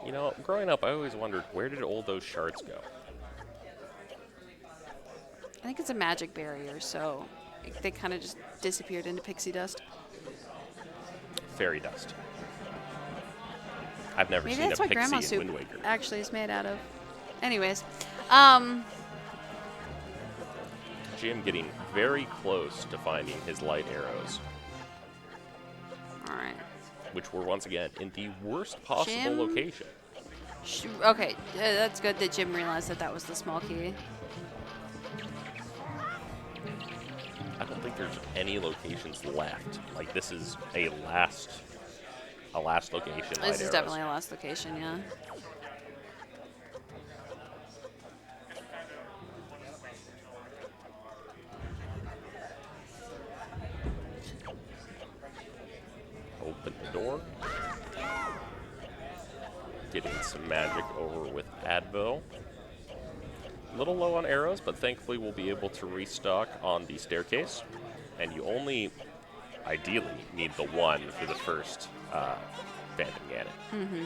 You know, growing up, I always wondered, where did all those shards go? I think it's a magic barrier, so they kind of just disappeared into pixie dust. Fairy dust. I've never Maybe seen a that's what Grandma pixie in soup Wind Waker. actually is made out of. Anyways, Jim getting very close to finding his light arrows, all right. which were once again in the worst possible Jim? location. Okay, that's good that Jim realized that that was the small key. I don't think there's any locations left. Like, this is a last location. This is definitely a last location, yeah. Open the door. Getting some magic over with Advo. A little low on arrows, but thankfully we'll be able to restock on the staircase. And you only, ideally, need the one for the first Phantom Ganon. Mm-hmm.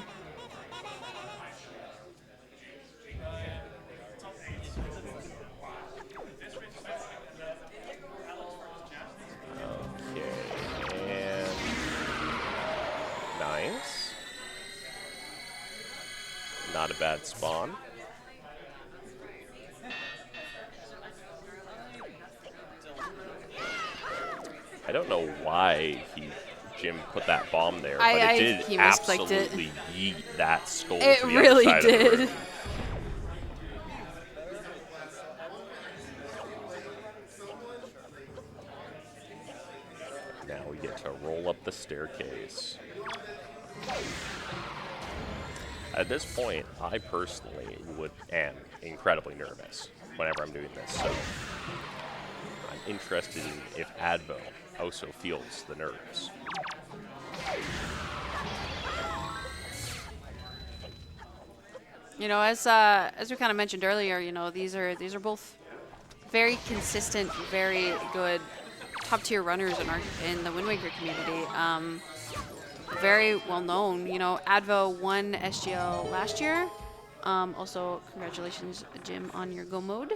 Okay, and nice. Not a bad spawn. I don't know why Jim put that bomb there, but it did he misclicked it. absolutely yeet that skull It to the really other side of the did. room. Now we get to roll up the staircase. At this point, I personally am incredibly nervous whenever I'm doing this, so I'm interested in if Advo also feels the nerves. You know, as we kind of mentioned earlier, you know, these are both very consistent, very good top tier runners in the Wind Waker community. Very well known. You know, Advo won SGL last year. Also, congratulations, Jim, on your go mode.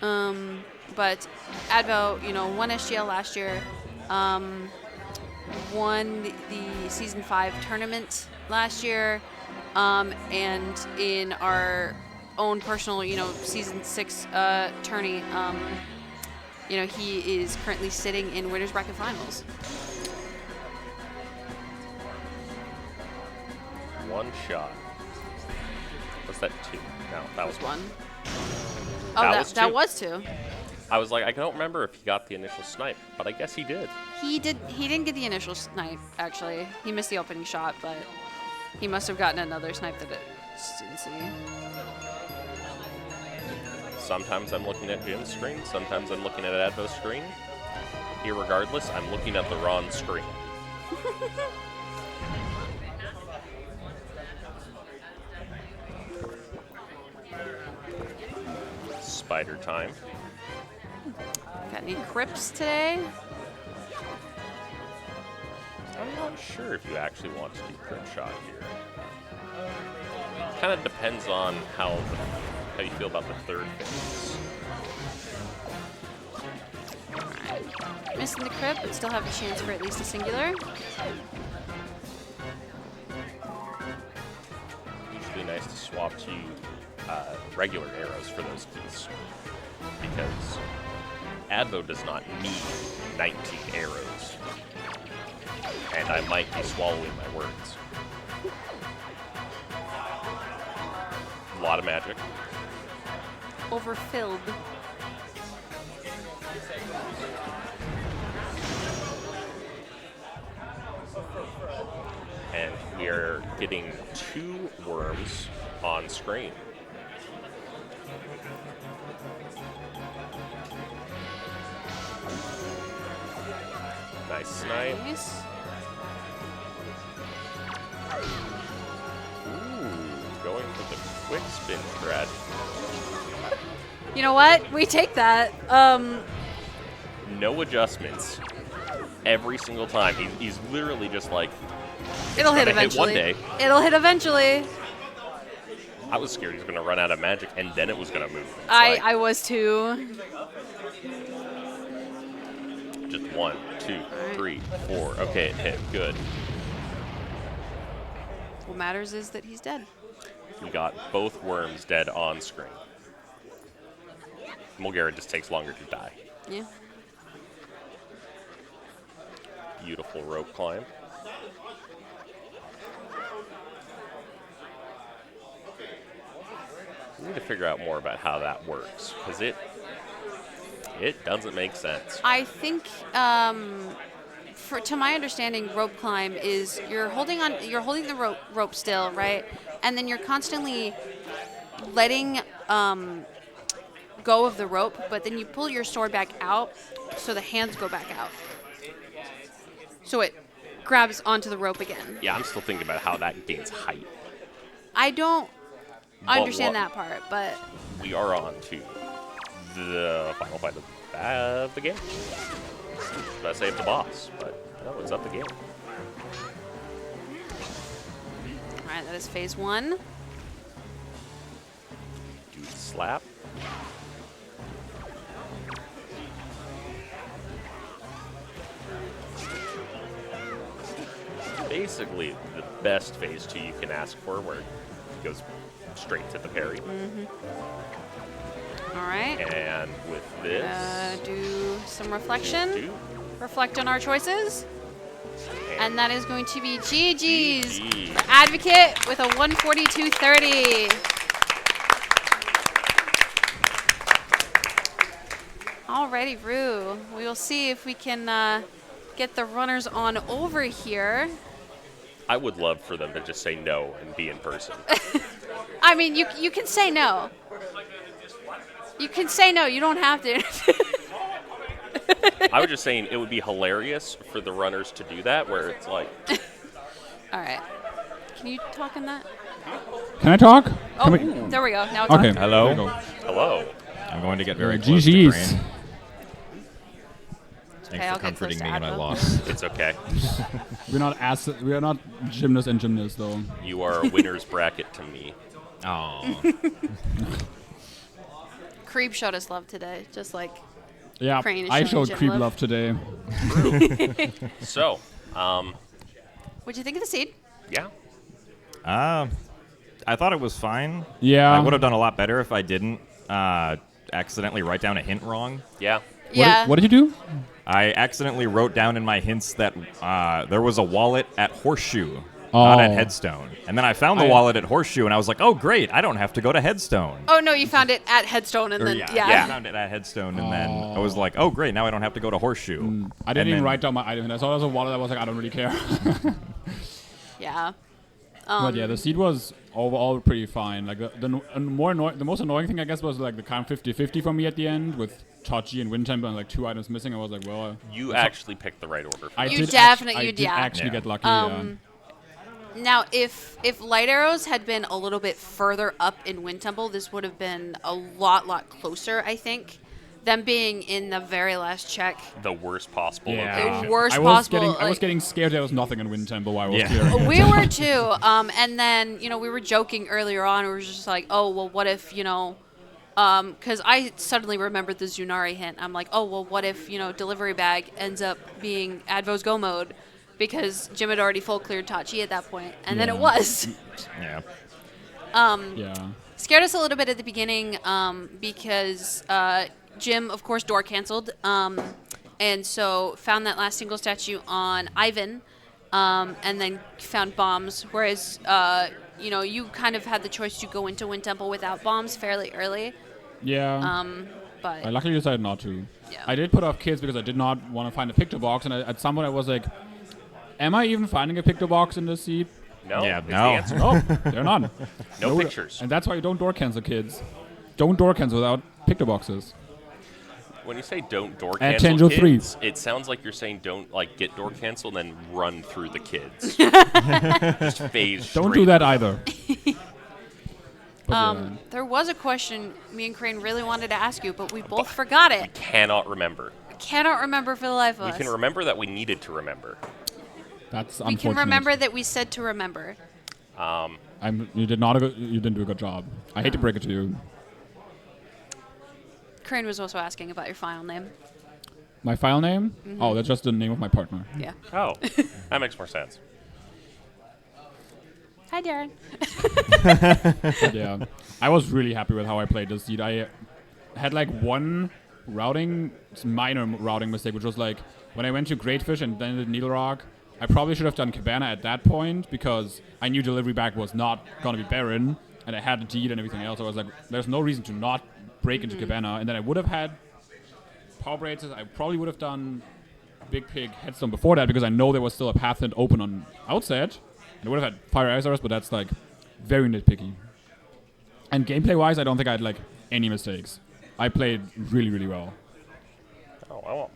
But Advo, you know, won SGL last year. Won the Season 5 tournament last year. And in our own personal, you know, Season 6 tourney, you know, he is currently sitting in Winners Bracket Finals. One shot. Was that two? No, that was One. That Oh, was that two. was two. I was like, I don't remember if he got the initial snipe, but I guess he did. He didn't get the initial snipe, actually. He missed the opening shot, but he must have gotten another snipe that it didn't see. Sometimes I'm looking at Jim's screen, sometimes I'm looking at Advo's screen. Irregardless, I'm looking at the wrong screen. Spider time. Got any crypts today? I'm not sure if you actually want to do crit shot here. Kind of depends on how you feel about the third phase. Missing the crypt, but still have a chance for at least a singular. Usually nice to swap to regular arrows for those keys, because Advo does not need 19 arrows. And I might be swallowing my words. A lot of magic. Overfilled. And we are getting 2 worms on screen. Nice snipe. Nice. Ooh, going for the quick spin strat. You know what? We take that. No adjustments. Every single time. He's literally just like, It'll hit gonna hit one eventually. day. It'll hit eventually. I was scared he was going to run out of magic and then it was going to move. It's I was too. just 1, 2, 3, 4. Okay, it hit. Good. What matters is that he's dead. We got both worms dead on screen. Mulgara just takes longer to die. Yeah. Beautiful rope climb. We need to figure out more about how that works, because it doesn't make sense. I think, to my understanding, rope climb is you're holding the rope still, right? And then you're constantly letting go of the rope, but then you pull your sword back out, so the hands go back out. So it grabs onto the rope again. Yeah, I'm still thinking about how that gains height. I don't understand But that part, but we are on to the final fight of the game. Let's save the boss, but no, it's up the game. all right, that is phase 1. Do the slap. Basically, the best phase 2 you can ask for, where it goes straight to the parry. All right. And with this, Do some reflection. do Reflect on our choices. And that is going to be GG's GG. for Advocate with a 142.30. Alrighty, Rue. We will see if we can get the runners on over here. I would love for them to just say no and be in person. I mean, you can say no. You can say no. You don't have to. I was just saying it would be hilarious for the runners to do that, where it's like, All right. Can you talk on that? Can I talk? Oh, there we go. Now it's Okay. on. Hello? There you go. Hello. I'm going to get very close to GG's. Crane. Okay, Thanks I'll for get close comforting to me in my Advo. loss. It's okay. We are not gymnasts and gymnasts though. You are a winner's bracket to me. Oh. Creep showed us love today, just like Yeah, Crane is I showing showed gym creep love. love today. So, what'd you think of the seed? yeah. I thought it was fine. Yeah. I would have done a lot better if I didn't accidentally write down a hint wrong. Yeah. What did you do? I accidentally wrote down in my hints that there was a wallet at Horseshoe, not at Oh. Headstone. And then I found the wallet at Horseshoe, and I was like, oh, great, I don't have to go to Headstone. Oh no, you found it at Headstone, and Or then I found it at Headstone, and then I was like, oh, great, now I don't have to go to Horseshoe. I didn't And even then- write down my item. I saw there was a wallet. I was like, I don't really care. yeah. But yeah, the seed was overall pretty fine. Like the most annoying thing I guess was like the count 50-50 for me at the end with Tachi and Wind Temple and like 2 items missing. I was like, well, You actually picked the right order. I You did definitely- I you- did yeah. actually Yeah. get lucky. Now, if light arrows had been a little bit further up in Wind Temple, this would have been a lot closer. I think them being in the very last check. The worst possible Yeah. location. The worst I was possible, Getting, I was like- getting scared there was nothing in Wind Temple while I was Yeah. clearing. We were too. And then, we were joking earlier on. We were just like, oh, well, what if, because I suddenly remembered the Zunari hint. I'm like, oh, well, what if, delivery bag ends up being Advo's go mode? Because Jim had already full cleared Tachi at that point. And then it Yeah. was. Yeah. Yeah. Scared us a little bit at the beginning because Jim, of course, door canceled. And so found that last single statue on Ivan and then found bombs. Whereas, you kind of had the choice to go into Wind Temple without bombs fairly early. Yeah. But I luckily decided not to. Yeah. I did put off kids because I did not want to find a picture box, and at some point I was like, am I even finding a picture box in this seed? No. Yeah, is no. The answer. No, they're none. No pictures. And that's why you don't door cancel, kids. Don't door cancel without picture boxes. When you say don't door At cancel Tenjo 3. kids, it sounds like you're saying don't get door cancel and then run through the kids. Just phase Don't straight. do that either. But, yeah. there was a question me and Crane really wanted to ask you, but we both forgot it. Cannot remember. Cannot remember for the life of We us. can remember that we needed to remember. That's We unfortunate. can remember that we said to remember. You didn't do a good job. I hate to break it to you. Crane was also asking about your file name. My file name? Oh, that's just the name of my partner. Yeah. Oh, that makes more sense. Hi, Darren. But yeah, I was really happy with how I played this seed. I had like one minor routing mistake, which was like when I went to Great Fish and then did Needle Rock, I probably should have done Cabana at that point because I knew delivery bag was not going to be barren and I had the deed and everything else. I was like, there's no reason to not break into Cabana. And then I would have had Power Braces. I probably would have done Big Pig Headstone before that because I know there was still a path hint open on Outset. And I would have had Fire Azars, but that's like very nitpicky. And gameplay-wise, I don't think I had like any mistakes. I played really, really well. Oh, I want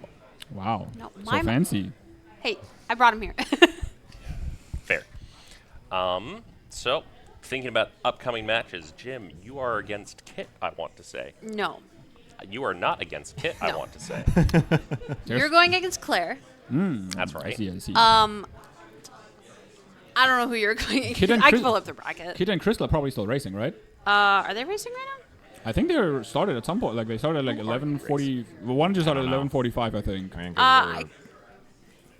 Wow. No, So my- fancy. Hey, I brought him here. fair. So, thinking about upcoming matches, Jim, you are against Kit, I want to say. No. You are not against Kit, I No. want to say. You're going against Claire. That's I right. see, I see. I don't know who you're going Kid and I can Chris- pull up the bracket. Kid and Crystal are probably still racing, right? Are they racing right now? I think they started at some point. Like they started at like 11:40. Well, one just started at 11:45, I think. I mean, 'cause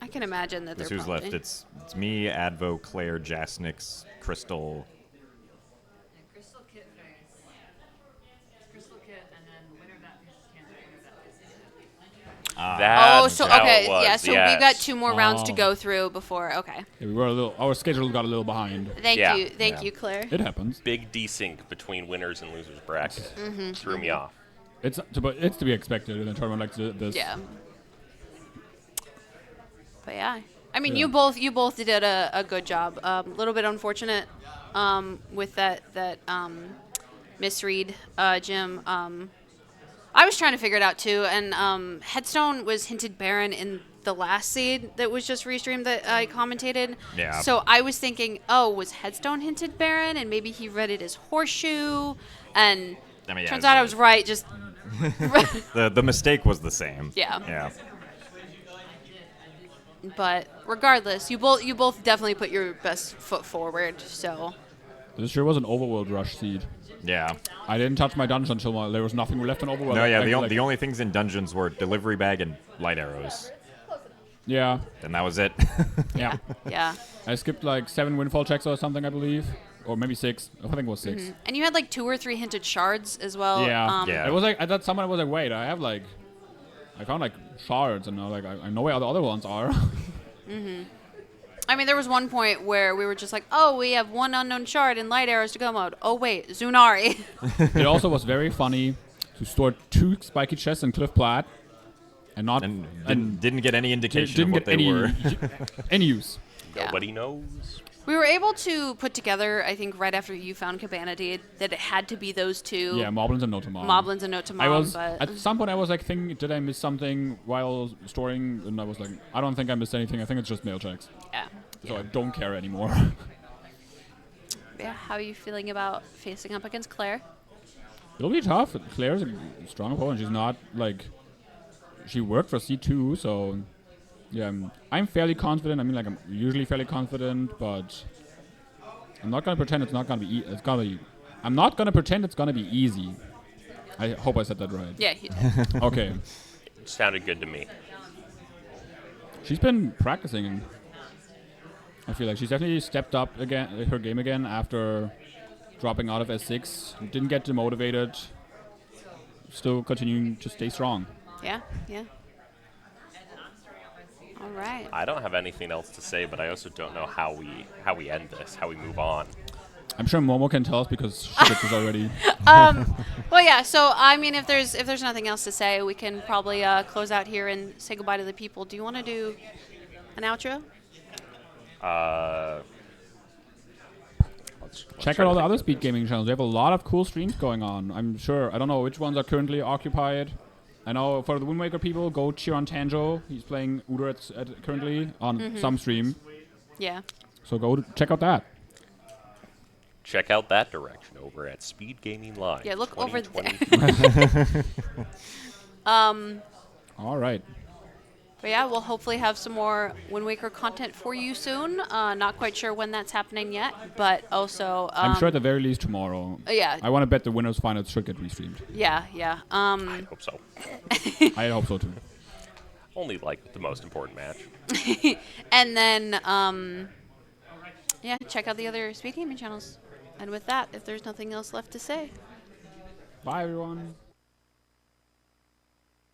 I can imagine that this they're who's probably... left. It's me, Advo, Claire, Jasnix, Crystal. Crystal Kit face. Crystal Kit, and then winner of that face is Canada. Winner of that face is Canada. That's Oh, so how okay, it was, yeah. So yes. we got 2 more rounds to Oh. go through before. Okay, Yeah, we were a little. Our schedule got a little behind. thank Yeah. you, thank Yeah. you, Claire. It happens. Big desync between winners and losers bracket. Mm-hmm. Threw me off. It's to be expected in a tournament like this. Yeah. But yeah, I mean, Yeah. you both did a good job. A little bit unfortunate with that misread, Jim. I was trying to figure it out too, and Headstone was hinted Baron in the last seed that was just restreamed that I commentated. Yeah. So I was thinking, oh, was Headstone hinted Baron, and maybe he read it as Horseshoe, and I mean, yeah, turns out I was right. Just the mistake was the same. Yeah. Yeah. but regardless, you both definitely put your best foot forward. So This sure was an overworld rush seed. Yeah. I didn't touch my dungeon until there was nothing left in overworld. No, yeah. Like- The only things in dungeons were delivery bag and light arrows, Yeah. and that was it. Yeah. yeah. I skipped like 7 windfall checks or something, I believe. Or maybe 6. I think it was 6. And you had like 2 or 3 hinted shards as well. Yeah. Yeah. It was like, I thought someone was like, wait, I found like shards, and I know where the other ones are. I mean, there was one point where we were just like, oh, we have 1 unknown shard and light arrows to go mode. Oh, wait, Zunari. It also was very funny to store 2 spiky chests in Cliff Plat and not and didn't get any indication didn't of what get they were. any use. Yeah. Nobody knows. We were able to put together, I think, right after you found Cabana did, that it had to be those 2. Yeah, Moblins and Note to Mom. Moblins and Note to Mom. I was but at some point I was like thinking, did I miss something while storing? And I was like, I don't think I missed anything. I think it's just mail checks. yeah. So I don't care anymore. Yeah. How are you feeling about facing up against Claire? It'll be tough. Claire's a strong opponent. She's not like she worked for C2, so yeah, I'm fairly confident. I mean, like I'm usually fairly confident, but I'm not gonna pretend it's not gonna be. I'm not gonna pretend it's gonna be easy. I hope I said that right. Yeah. You did. Okay. It sounded good to me. She's been practicing. I feel like she's definitely stepped up again her game again after dropping out of S6. Didn't get demotivated. Still continuing to stay strong. Yeah. Yeah. All right. I don't have anything else to say, but I also don't know how we end this, how we move on. I'm sure Momo can tell us because she did this already. Well, yeah. So, I mean, if there's nothing else to say, we can probably close out here and say goodbye to the people. Do you want to do an outro? Let's Check try out all to the think other of speed this. gaming channels. They have a lot of cool streams going on. I'm sure. I don't know which ones are currently occupied. I know for the Wind Waker people, go cheer on Tanjo. He's playing Uder at currently on some stream. Yeah. So go check out that. Check out that direction over at Speed Gaming Live. Yeah, look over 2020. All right. But yeah, we'll hopefully have some more Wind Waker content for you soon. Not quite sure when that's happening yet, but also I'm sure at the very least tomorrow. yeah. I want to bet the winners finals should get restreamed. Yeah. I hope so. I hope so too. Only like the most important match. And then yeah, check out the other speed gaming channels. And with that, if there's nothing else left to say. Bye everyone.